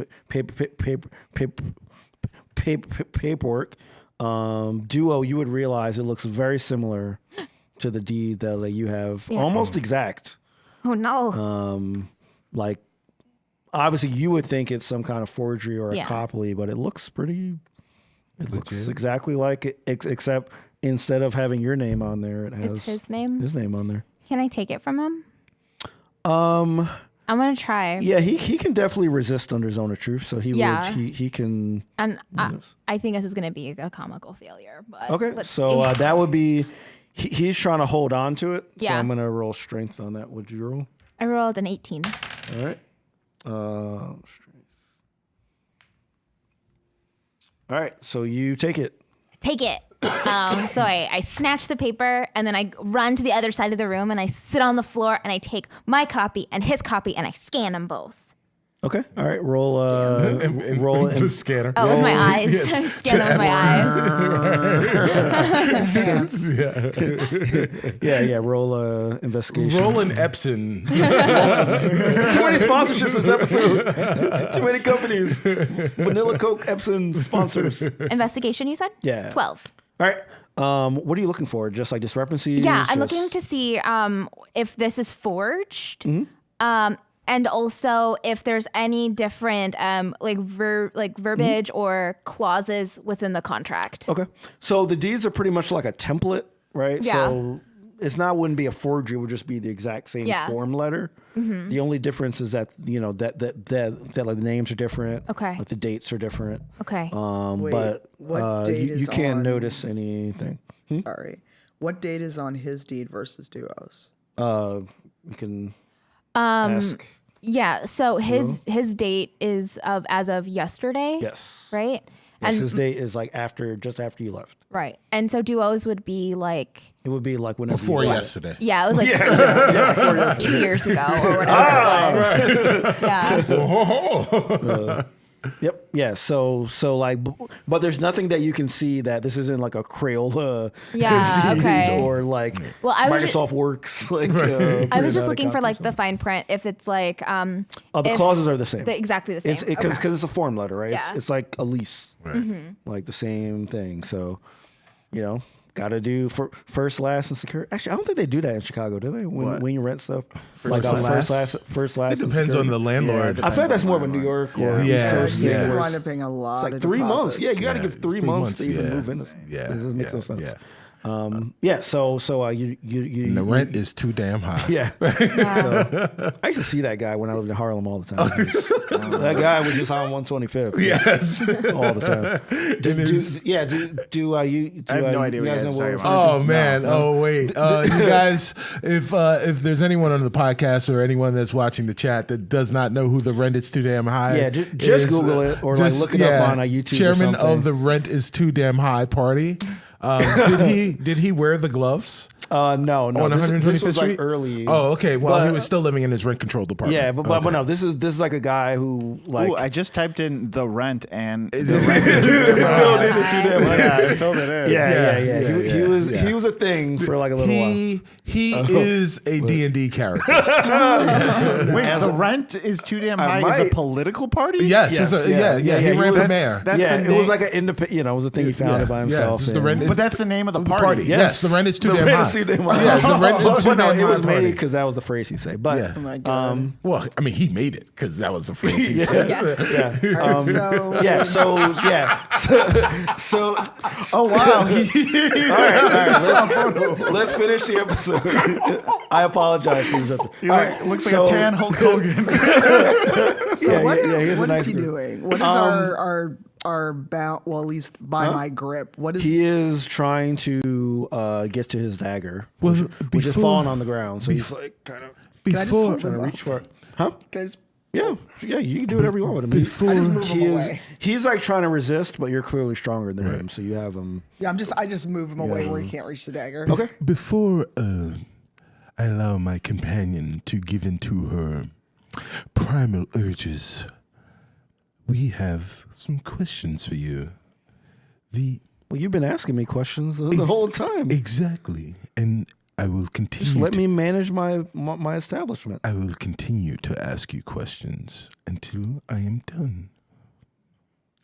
paperwork. Duo, you would realize it looks very similar to the deed that you have, almost exact. Oh no. Like, obviously, you would think it's some kind of forgery or a copy, but it looks pretty. It looks exactly like it, except instead of having your name on there, it has It's his name. His name on there. Can I take it from him? I'm gonna try. Yeah, he can definitely resist under zone of truth, so he can. And I think this is gonna be a comical failure. But Okay, let's so see. that would be he's trying to hold on to it. So Yeah. I'm gonna roll strength on that. Would you roll? I rolled an 18. All right. Strength. All right, so you take it. Take it. So I snatch the paper and then I run to the other side of the room and I sit on the floor and I take my copy and his copy and I scan them both. Okay. All right. Roll. Roll the scanner. Oh, with my eyes. Scan them with my eyes. Yeah. Roll investigation. Roll an Epson. Too many sponsorships this episode. Too many companies. Vanilla Coke, Epson sponsors. Investigation, you said? Yeah. 12. All right. What are you looking for? Just like discrepancies? Yeah, I'm looking to see if this is forged. And also if there's any different verbiage or clauses within the contract. Okay. So the deeds are pretty much like a template, right? Yeah. So wouldn't be a forgery. It would just be the exact same form letter. Mm-hmm. The only difference is that that like the names are different. Okay. Like the dates are different. Okay. Wait, But what date you is can't on- notice anything. Sorry. What date is on his deed versus Duo's? You can ask. Yeah, so his date is as of yesterday. Yes. Right? Yes, his date is like just after you left. Right. And so duos would be like It would be like whenever Before you yesterday. yeah, it was like 2 years ago or whatever it was. Yeah. Yep. Yeah. So like, but there's nothing that you can see that this isn't like a Crayola Yeah, deed okay. or like Well, I was Microsoft Works. Like I was just looking for like the fine print if it's like the if clauses are the same. exactly the same. It's because it's a form letter, right? Yeah. It's like a lease, Right. like the same thing. So, got to do for first, last, and security. Actually, I don't think they do that in Chicago, do they? When you rent stuff, like and last? first, last. It and depends on security. the landlord. I feel like that's more of a New York or East Yeah. Coast thing. Yeah. You where wind it's up paying a lot like of 3 months. deposits. Yeah, you got to give 3 months to even move in. Yeah. This makes no sense. Yeah. So you And the rent is too damn high. Yeah. So, I used to see that guy when I lived in Harlem all the time. That guy was just on 125th. Yes. All the time. Do I have no idea what you guys are talking about. Oh man! Oh wait! You guys, if there's anyone on the podcast or anyone that's watching the chat that does not know who the Rent is Too Damn High, Yeah, just Google it or like look it up on YouTube. Chairman or something. of the Rent is Too Damn High party. Did he wear the gloves? No. On This 125th was Street? like early. Oh, okay. Well, But- he was still living in his rent-controlled apartment. Yeah, but no. This is like a guy who like. Ooh, I just typed in the rent and filled in it too damn high. yeah, I filled it in. Yeah. He was a thing for like a little while. He is a D&D character. Wait, the rent is too damn high. Is a might- political party? Yes. He ran for was- mayor. That's Yeah, the it was name- like an independent. It was a thing he founded by himself. Yes, the and- Rent is But that's the name of the the party. Yes, the Rent is Too The Damn Rent High. is Too Damn High. Yeah, the Rent is Too But no, Damn it was High made party. because that was the phrase he said. But Yeah. Oh my God. Well, I mean, he made it because that was the phrase he said. Yeah. yeah. All right, So Oh wow. all right, let's finish the episode. I apologize for interrupting. He looks like a tan Hulk Hogan. So what he has a is nice he group. doing? What is our bound? Well, at least by my grip. What is He is trying to get to his dagger, Well, which is before- falling on the ground. So he's like kind of Can I just Before hold trying to him reach up? for it. Huh? Can I just- Yeah, you can do whatever you want with him. Before I just move him He is, away. he's like trying to resist, but you're clearly stronger than him, so you have him. Yeah, I just move him away where he can't reach the dagger. Okay. Before I allow my companion to give into her primal urges, we have some questions for you. Well, you've been asking me questions the whole time. Exactly, and I will continue. Just let me manage my establishment. I will continue to ask you questions until I am done.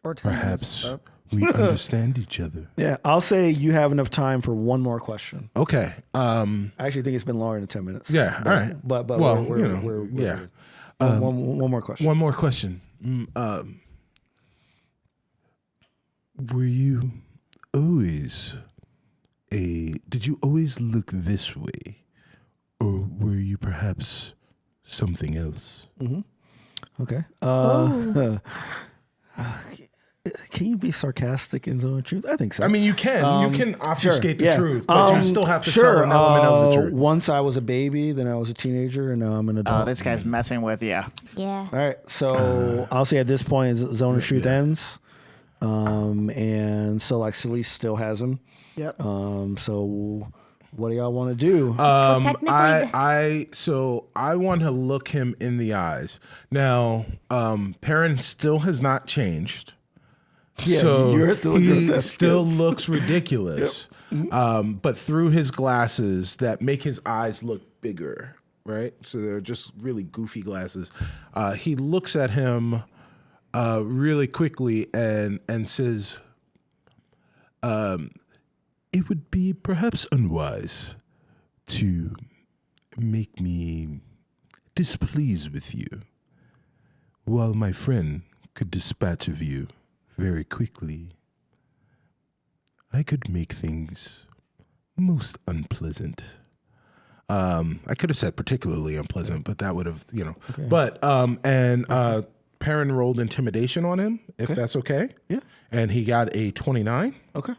Or 10 minutes. perhaps we understand each other. Yeah, I'll say you have enough time for one more question. Okay. I actually think it's been longer than 10 minutes. Yeah. All right. But well, we're yeah. one more question. One more question. Were you always did you always look this way? Or were you perhaps something else? Okay. Can you be sarcastic in Zone of Truth? I think so. I mean, you can obfuscate the yeah. truth, but you still have to tell an element of the truth. Once I was a baby, then I was a teenager, and now I'm an adult. Oh, this guy's messing with you. Yeah. All right, so I'll say at this point, Zone of Truth ends, and so like Celeste still has him. Yep. So what do y'all want to do? Technically, I want to look him in the eyes. Now, Perrin still has not changed. Yeah, So you're still good he at that still skills. looks ridiculous, but through his glasses that make his eyes look bigger, right? So they're just really goofy glasses. He looks at him really quickly and says, It would be perhaps unwise to make me displeased with you, while my friend could dispatch of you very quickly. I could make things most unpleasant. I could have said particularly unpleasant, but that would have, Okay. But Perrin rolled intimidation on him, if that's okay. Yeah. And he got a 29. Okay.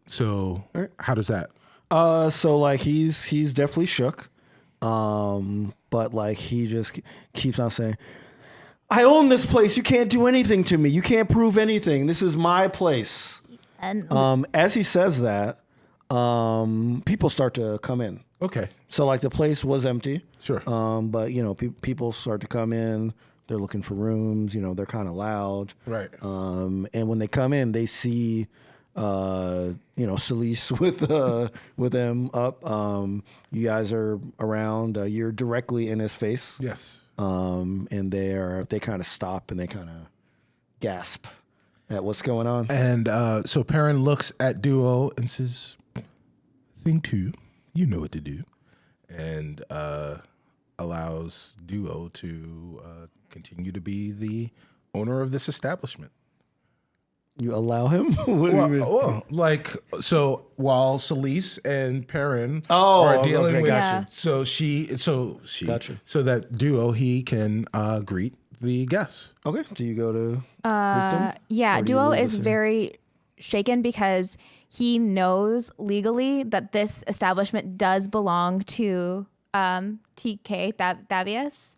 So how does that? So like he's definitely shook, but like he just keeps on saying, "I own this place. You can't do anything to me. You can't prove anything. This is my place." and As he says that, people start to come in. Okay. So like the place was empty. Sure. But people start to come in. They're looking for rooms. They're kind of loud. Right. And when they come in, they see, Celeste with them up. You guys are around. You're directly in his face. Yes. And they kind of stop and they kind of gasp at what's going on. And so Perrin looks at Duo and says, "Thing two, you know what to do," and allows Duo to continue to be the owner of this establishment. You allow him? What do you mean? So while Celeste and Perrin Oh, are dealing okay, with, gotcha. so she, Gotcha. so that Duo he can greet the guests. Okay. Do you go to greet them? yeah, Or do you Duo leave is us here? very shaken because he knows legally that this establishment does belong to TK Thavius.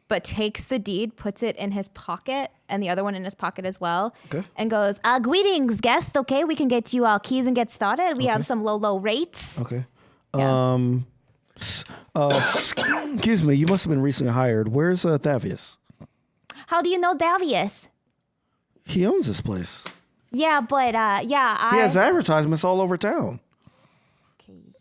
But takes the deed, puts it in his pocket, and the other one in his pocket as well, and goes, "Greetings, guests. Okay, we can get you all keys and get started. We have some low rates." Okay. Yeah. Excuse me. You must have been recently hired. Where's Thavius? How do you know Thavius? He owns this place. Yeah, but He has advertisements all over town.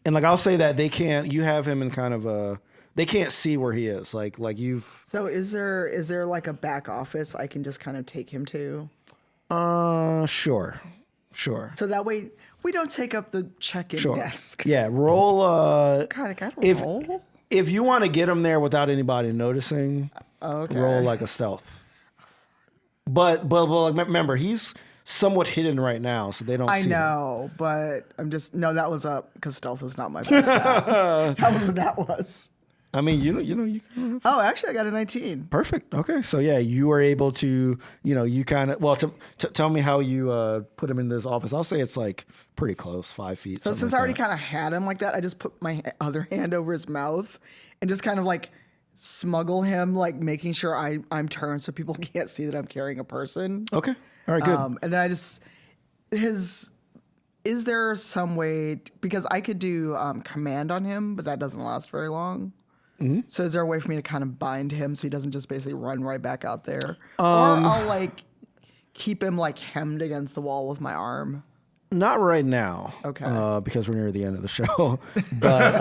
And like I'll say that they can't. You have him in kind of a. They can't see where he is. Like you've. So is there like a back office I can just kind of take him to? Sure. So that way we don't take up the check-in Sure. desk. Yeah. Roll. God, I got to If roll. if you want to get him there without anybody noticing, Okay. roll like a stealth. But like, remember he's somewhat hidden right now, so they don't. I see him. know, but I'm just that was up because stealth is not my best. That was what that was. I mean, you can. Oh, actually, I got a 19. Perfect. Okay, so yeah, you were able to, you kind of. Well, tell me how you put him in this office. I'll say it's like pretty close, 5 feet. So since I already kind of had him like that, I just put my other hand over his mouth and just kind of like smuggle him, like making sure I'm turned so people can't see that I'm carrying a person. Okay. All right. Good. And then is there some way, because I could do command on him, but that doesn't last very long. Mm-hmm. So is there a way for me to kind of bind him so he doesn't just basically run right back out there? Or I'll like keep him like hemmed against the wall with my arm. Not right now. Okay. Because we're near the end of the show. But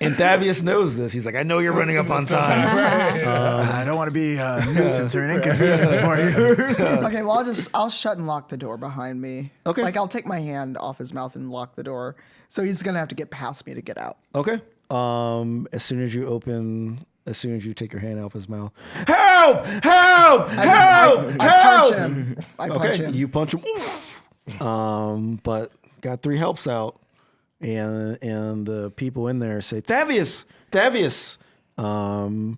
And Thavius knows this. He's like, I know you're running up on time. I don't want to be a nuisance or an inconvenience for you. Okay, well, I'll shut and lock the door behind me. Okay. Like, I'll take my hand off his mouth and lock the door. So he's going to have to get past me to get out. Okay. As soon as you take your hand off his mouth, help! Help! Help! I punch him. I punch Okay, him. you punch him. But got 3 helps out, and the people in there say, Thavius! And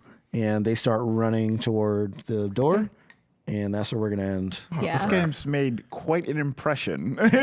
they start running toward the door, and that's where we're gonna end. Yeah. This game's made quite an impression. All right.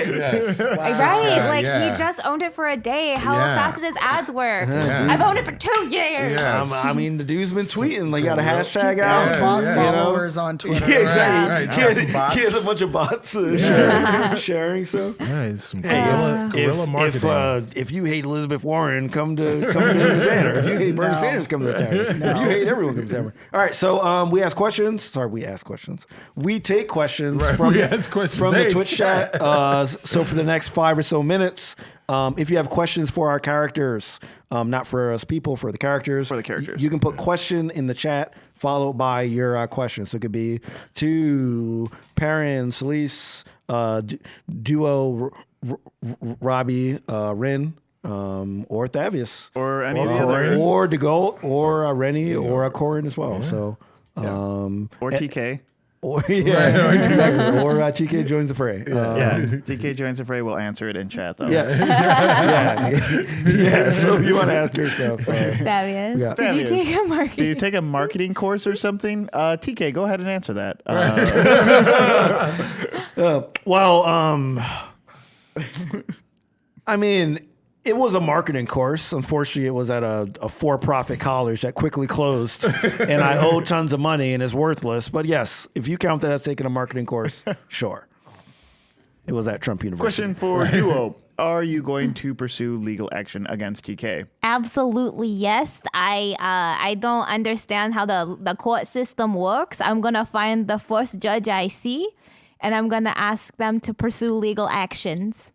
Yes. Right, like yeah. he just owned it for a day. How Yeah. fast did his ads work? Yeah. I've owned it for 2 years. Yes. I mean, the dude's been tweeting. Like, got a hashtag out. Bot yeah. followers on Twitter. Yeah, exactly. Right, He, got has, some bots. he has a bunch of bots sharing. So, Right, some Hey, guerrilla marketing. if you hate Elizabeth Warren, come to the banner. If you hate Bernie Sanders, come to the tavern. If you hate everyone, come to the tavern. All right, so we ask questions. Sorry, we ask questions. We take questions Right, from we ask questions. from the Hey. Twitch chat. So for the next 5 or so minutes, if you have questions for our characters, not for us people, for the characters. For the characters. You can put question in the chat followed by your question. So it could be to Perrin, Celise, Duo, Robbie, Rin, or Thavius. Or any of the Corin, other. or DeGault, or Rennie, or Corin as well. So, Or TK. or TK joins the fray. Yeah, TK joins the fray. We'll answer it in chat, though. Yes. yeah. So if you want to ask yourself, Thavius, Yeah. did you Thavius, take a Do marketing? you take a marketing course or something? TK, go ahead and answer that. I mean, it was a marketing course. Unfortunately, it was at a for-profit college that quickly closed, and I owe tons of money and is worthless. But yes, if you count that as taking a marketing course, sure. It was at Trump University. Question for Duo. Are you going to pursue legal action against TK? Absolutely yes. I don't understand how the court system works. I'm gonna find the first judge I see, and I'm gonna ask them to pursue legal actions.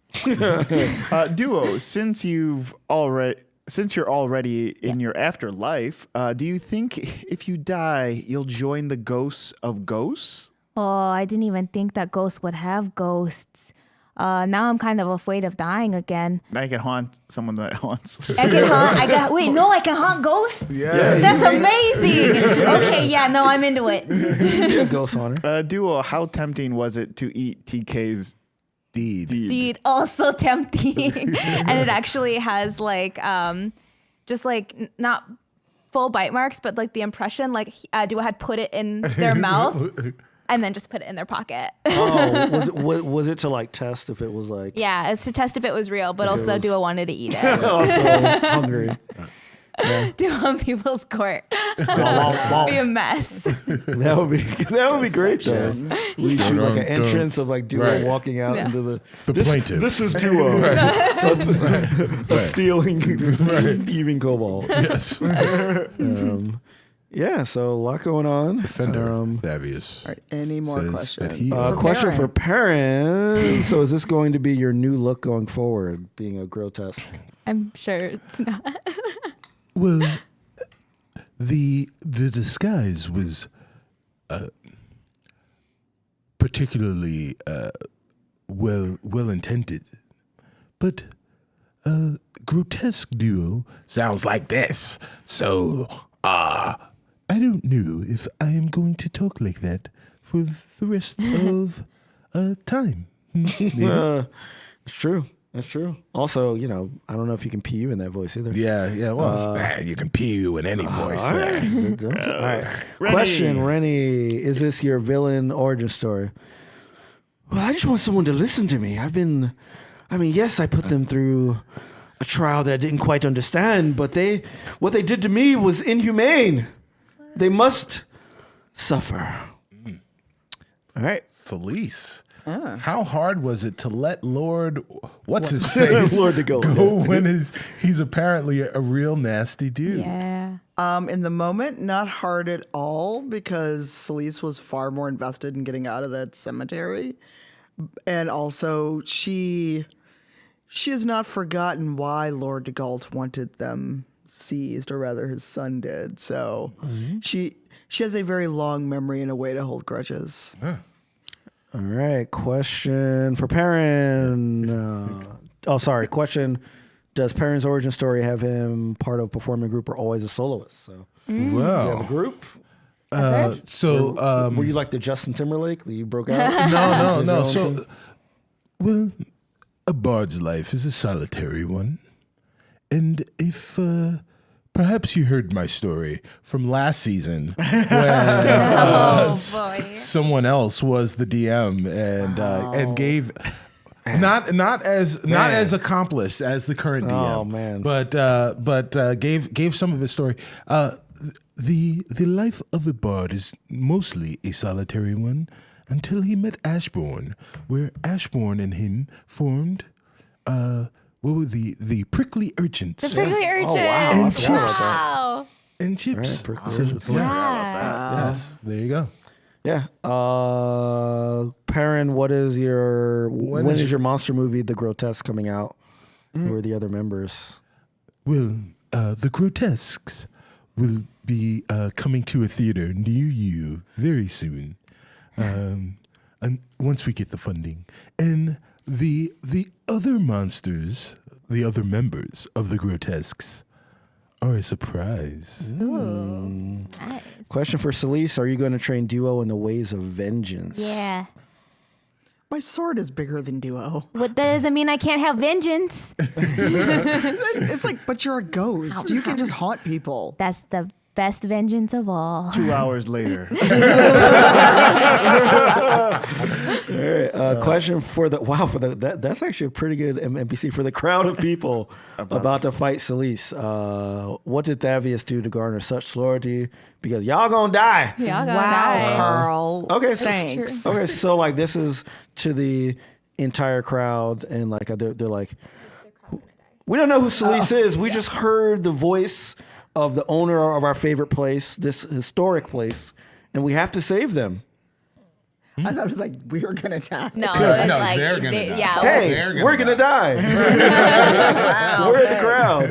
Duo, since you're already in your afterlife, do you think if you die, you'll join the ghosts of ghosts? Oh, I didn't even think that ghosts would have ghosts. Now I'm kind of afraid of dying again. I can haunt someone that haunts. I can haunt. I can haunt ghosts. Yeah. That's amazing. Okay, yeah, no, I'm into it. Yeah, ghost hunter. Duo, how tempting was it to eat TK's Deed. Indeed, also tempting. And it actually has like, just like not full bite marks, but like the impression like Dua had put it in their mouth and then just put it in their pocket. Oh, was it to like test if it was like Yeah, it's to test if it was real, but also Dua wanted to eat it. also hungry? Do on people's court. Be a mess. That would be great though. We shoot like an entrance of like Duo Right. walking out into The plaintiff. This is Duo, a stealing, thieving kobold. Yes. Yeah, so a lot going on. Defender Thavius. All right, any more says questions? that he- Question for Perrin. Perrin. So is this going to be your new look going forward, being a grotesque? I'm sure it's not. Well, the disguise was particularly well intended, but grotesque duo sounds like this. So I don't know if I am going to talk like that for the rest of time. It's true. That's true. Also, I don't know if you can PU in that voice either. Yeah. Well, you can pew in any voice. All right. All right. Question, Rennie, is this your villain origin story? Well, I just want someone to listen to me. Yes, I put them through a trial that I didn't quite understand, but what they did to me was inhumane. They must suffer. All right. Celise. How hard was it to let Lord what's his face Lord DeGault, go when he's apparently a real nasty dude? Yeah. In the moment, not hard at all because Celise was far more invested in getting out of that cemetery. And also she she has not forgotten why Lord de Galt wanted them seized, or rather his son did. So she has a very long memory and a way to hold grudges. All right. Question for Perrin. Question. Does Perrin's origin story have him part of a performing group or always a soloist? So, do you have a group? Were you like the Justin Timberlake? You broke out? No. Well, a bard's life is a solitary one. And if perhaps you heard my story from last season when someone else was the DM and gave not as accomplished as the current DM, but gave some of his story. The life of a bard is mostly a solitary one until he met Ashbourne, where Ashbourne and him formed what were the prickly urchins. The prickly urchins. Oh, wow. And chips. Wow. And chips. Right, prickly urchins. Yes, there you go. Yeah. Perrin, when is your monster movie, The Grotesque, coming out? Who are the other members? Well, the Grotesques will be coming to a theater near you very soon, and once we get the funding. And the other monsters, the other members of the Grotesques, are a surprise. Ooh. Nice. Question for Celise. Are you going to train Duo in the ways of vengeance? Yeah. My sword is bigger than Duo. What doesn't mean I can't have vengeance. It's like, but you're a ghost. You can just haunt people. That's the best vengeance of all. 2 hours later. Question for that's actually a pretty good NPC for the crowd of people about to fight Celise. What did Thavius do to garner such loyalty? Because y'all gonna die. Y'all gonna Wow, die. Carl. Okay, Thanks. Okay, so like this is to the entire crowd, and like they're like, we don't know who Celise is. We just heard the voice of the owner of our favorite place, this historic place, and we have to save them. I thought it was like we were gonna die. No, No, it's like they're gonna die. Yeah. Hey, they're we're gonna die. We're in the crowd.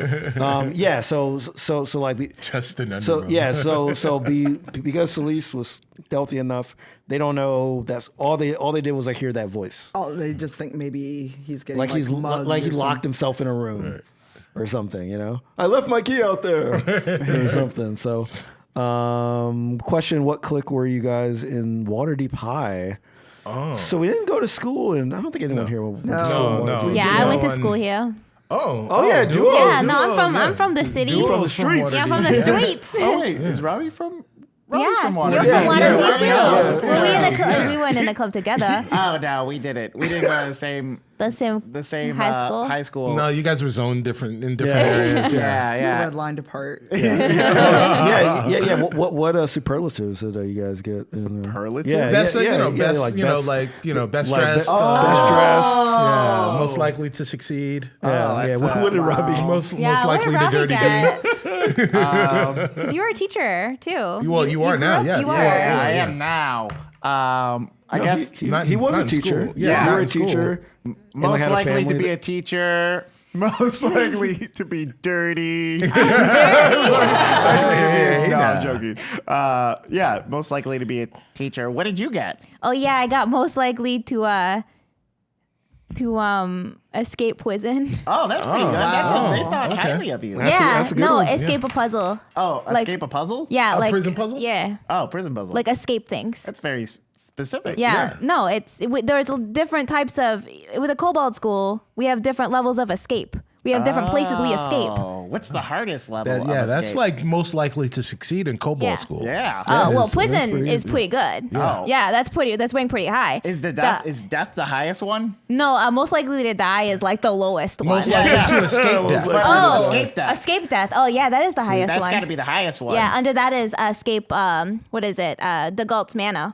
Just an So underworld. yeah, because Celise was stealthy enough, they don't know. That's all they did was like hear that voice, Oh, they just think maybe he's getting like he's mugged like he or locked himself in a room or something. You know, I left my key out there or something. So, question: what clique were you guys in Waterdeep High? Oh, so we didn't go to school, and I don't think anyone here went to school. in Waterdeep. Yeah, I went to school here. Oh yeah, Duo. Yeah, no, I'm from the city. Duo's From the streets. Yeah, I'm from the streets. Oh wait, is Robbie from? Robbie's Yeah, from you're Waterdeep. from Yeah, Waterdeep too. yeah. Well, we in the we went in the club together. Oh no, we did it. We didn't go to The same high high school. No, you guys were zoned in different areas. Yeah, We yeah. red lined apart. Yeah. What superlatives did you guys get? Superlatives? Yeah, Best, yeah, yeah, best, like best like dressed. best dressed. Yeah, most likely to succeed. Yeah. What did Robbie? Most Yeah, what likely did the Robbie dirty get? D. 'Cause you were a teacher too. Well, you are grew now. up- Yeah, you yeah, are. Yeah, I am now. I guess he Not- was not a in teacher. school. Yeah, Yeah, you were not a in school. teacher. most had a likely to family be that- a teacher. Most likely to be dirty. No, I'm joking. Yeah, most likely to be a teacher. What did you get? Oh yeah, I got most likely to escape prison. Oh, that's pretty good. That's what they thought highly of you. That's a good one. Escape a puzzle. Oh, Like- escape a puzzle? Yeah, A like prison puzzle? Yeah, Oh, prison puzzle. like escape things. that's very specific. Yeah, no, there's different types of with a kobold school. We have different levels of escape. We have different places we escape. Oh, what's the hardest level? That's like most likely to succeed in Cobalt Yeah. School. Yeah. Oh well, that's prison pretty is good. pretty good. Oh. Yeah, that's ranking pretty high. Is is death the highest one? No, most likely to die is like the lowest one. Most likely to escape death. Oh, Escape death. Escape death. Oh yeah, that is the highest That's one. got to be the highest one. Yeah, under that is escape. What is it? The Galt's Manor.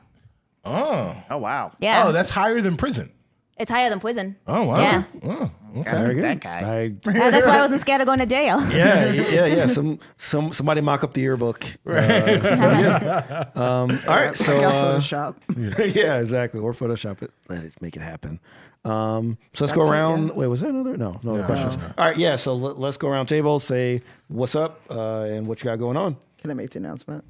Oh. Oh wow. Yeah. Oh, that's higher than prison. It's higher than prison. Oh, wow. Yeah. Oh, okay. Very good. That guy. That's why I wasn't scared of going to jail. Yeah. Somebody mock up the yearbook. All right. So Check out Photoshop. yeah, exactly. Or Photoshop it. Let's make it happen. So let's go That's it, around. yeah. Wait, was there another? No other questions. All right, yeah. So let's go around table. Say what's up and what you got going on. Can I make the announcement?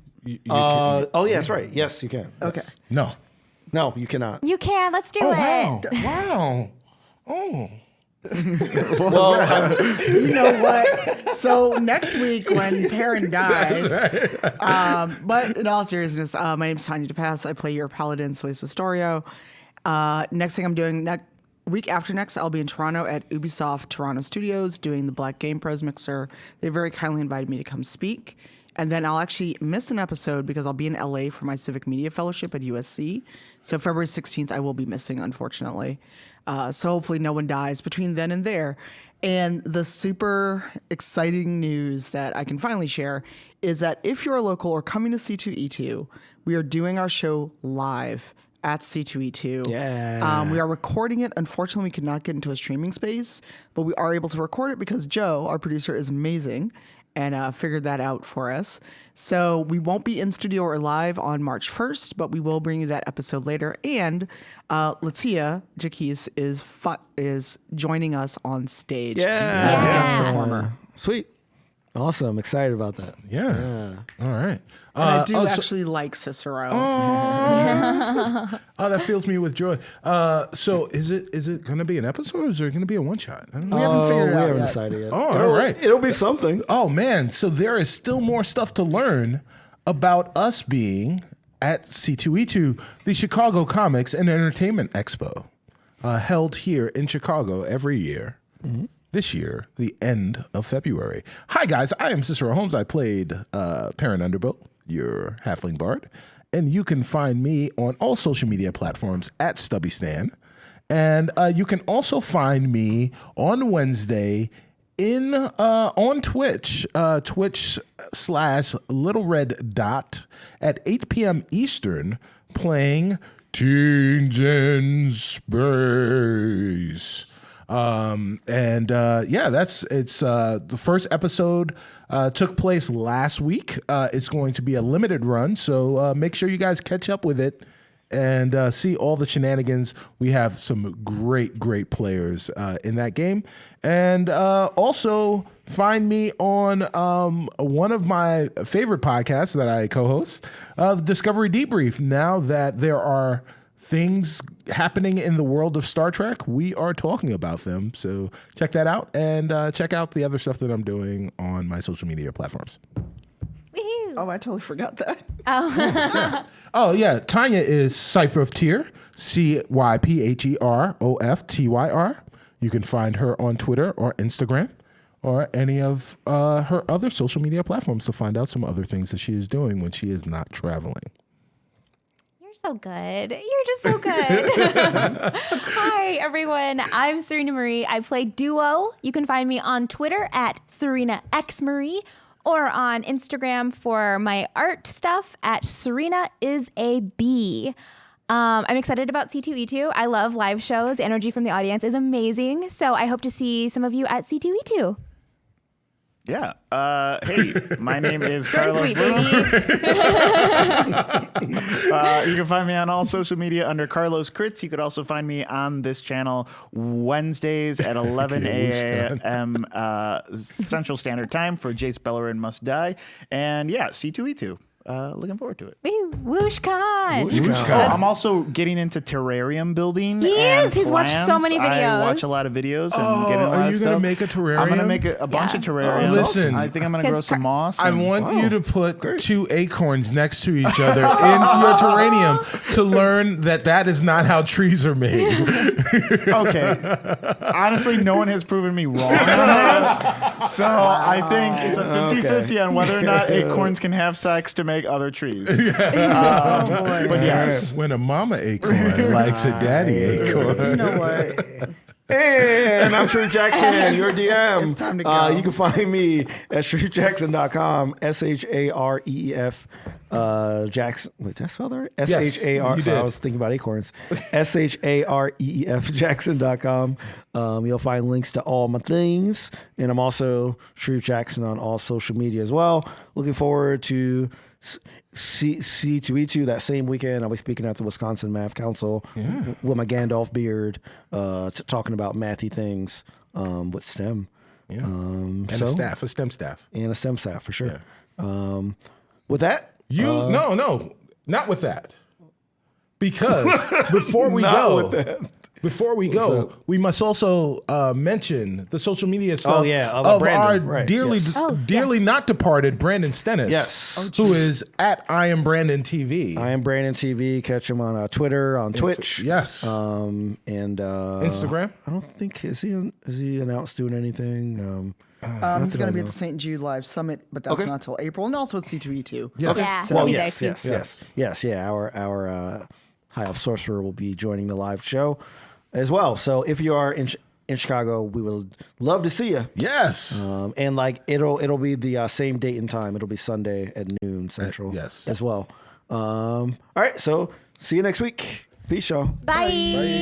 Oh, yeah, that's right. Yes, you can. Okay. No. No, you cannot. You can. Let's do Oh, it. wow. Wow. Oh. Well, You know what? So next week when Perrin dies, but in all seriousness, my name is Tanya DePass. I play your paladin, Celeste Astorio. Next thing I'm doing week after next, I'll be in Toronto at Ubisoft Toronto Studios doing the Black Game Pros Mixer. They very kindly invited me to come speak. And then I'll actually miss an episode because I'll be in LA for my Civic Media Fellowship at USC. So February 16th, I will be missing, unfortunately. So hopefully no one dies between then and there. And the super exciting news that I can finally share is that if you're local or coming to C2E2, we are doing our show live at C2E2. Yeah. We are recording it. Unfortunately, we could not get into a streaming space, but we are able to record it because Joe, our producer, is amazing and figured that out for us. So we won't be in studio or live on March 1st, but we will bring you that episode later. And Latia Jaquise is joining us on stage as a guest performer. Sweet. Awesome. Excited about that. Yeah. All right. And I do actually like Cicero. Oh, that fills me with joy. So is it going to be an episode or is it going to be a one shot? I don't know. We haven't figured it We out haven't yet. decided yet. Oh, all right. It'll be something. Oh man, so there is still more stuff to learn about us being at C2E2, the Chicago Comics and Entertainment Expo, held here in Chicago every year. This year, the end of February. Hi guys, I am Cicero Holmes. I played Perrin Underbow, your halfling bard, and you can find me on all social media platforms at Stubby Stan. And you can also find me on Wednesday on Twitch, Twitch/Little Red Dot at 8 p.m. Eastern, playing Teens in Space. The first episode took place last week. It's going to be a limited run, so make sure you guys catch up with it and see all the shenanigans. We have some great players in that game. And also find me on one of my favorite podcasts that I co-host, the Discovery Debrief. Now that there are things happening in the world of Star Trek, we are talking about them. So check that out and check out the other stuff that I'm doing on my social media platforms. Woohoo. Oh, I totally forgot that. Oh, yeah. Tanya is Cypher of Tyr, CYPHEROFTYR. You can find her on Twitter or Instagram or any of her other social media platforms to find out some other things that she is doing when she is not traveling. You're so good. You're just so good. Hi, everyone. I'm Serena Marie. I play Duo. You can find me on Twitter at SerenaXMarie or on Instagram for my art stuff at Serena is a bee. I'm excited about C2E2. I love live shows. The energy from the audience is amazing. So I hope to see some of you at C2E2. Yeah. Hey, my name is Short and Carlos sweet, Lima. baby. You can find me on all social media under Carlos Crits. You could also find me on this channel Wednesdays at 11 a.m. Central Standard Time for Jace Bellerin Must Die. And yeah, C2E2. Looking forward to it. Woo, WhooshCon. Oh, I'm also getting into terrarium building. He and is. He's watched so many plans. I videos. watch a lot of videos and Oh, get in a lot are of you stuff. gonna make a terrarium? I'm gonna make a bunch of terrariums. Listen, I think I'm gonna grow some moss. I and- want you to put two acorns next to each other into your terrarium to learn that is not how trees are made. Okay. Honestly, no one has proven me wrong on that. So I think it's a 50-50 on whether or not acorns can have sex to make other trees. But yes. When a mama acorn likes a daddy acorn. You know what? And I'm Sharif Jackson, your DM. It's time to go. You can find me at sharifjackson.com, SHAREEF. Jackson. Wait, did I spell that right? Yes, SHAR. you So I did. was thinking about acorns. SHAREEF Jackson.com. You'll find links to all my things. And I'm also Sharif Jackson on all social media as well. Looking forward to C2E2 that same weekend. I'll be speaking at the Wisconsin Math Council with my Gandalf beard, talking about mathy things with STEM. Yeah. And a STEM staff. And a STEM staff, for sure. Yeah. With that, no, not with that. Because before we go, we must also mention the social media stuff of Brandon, our right, dearly, yes. dearly not departed Brandon Stennis. Yes. Who is at I Am Brandon TV. I Am Brandon TV. Catch him on Twitter, on Twitch. Yes. And Instagram? I don't think, is he announced doing anything? He's going to be at the St. Jude Live Summit, but that's not till April, and also at C2E2. Yeah. Okay. Yeah, So- I'll be yes, there too. yes. Our High Elf Sorcerer will be joining the live show as well. So if you are in Chicago, we would love to see you. Yes. And it'll be the same date and time. It'll be Sunday at noon Central. Yes. As well. All right. So see you next week. Peace, y'all. Bye.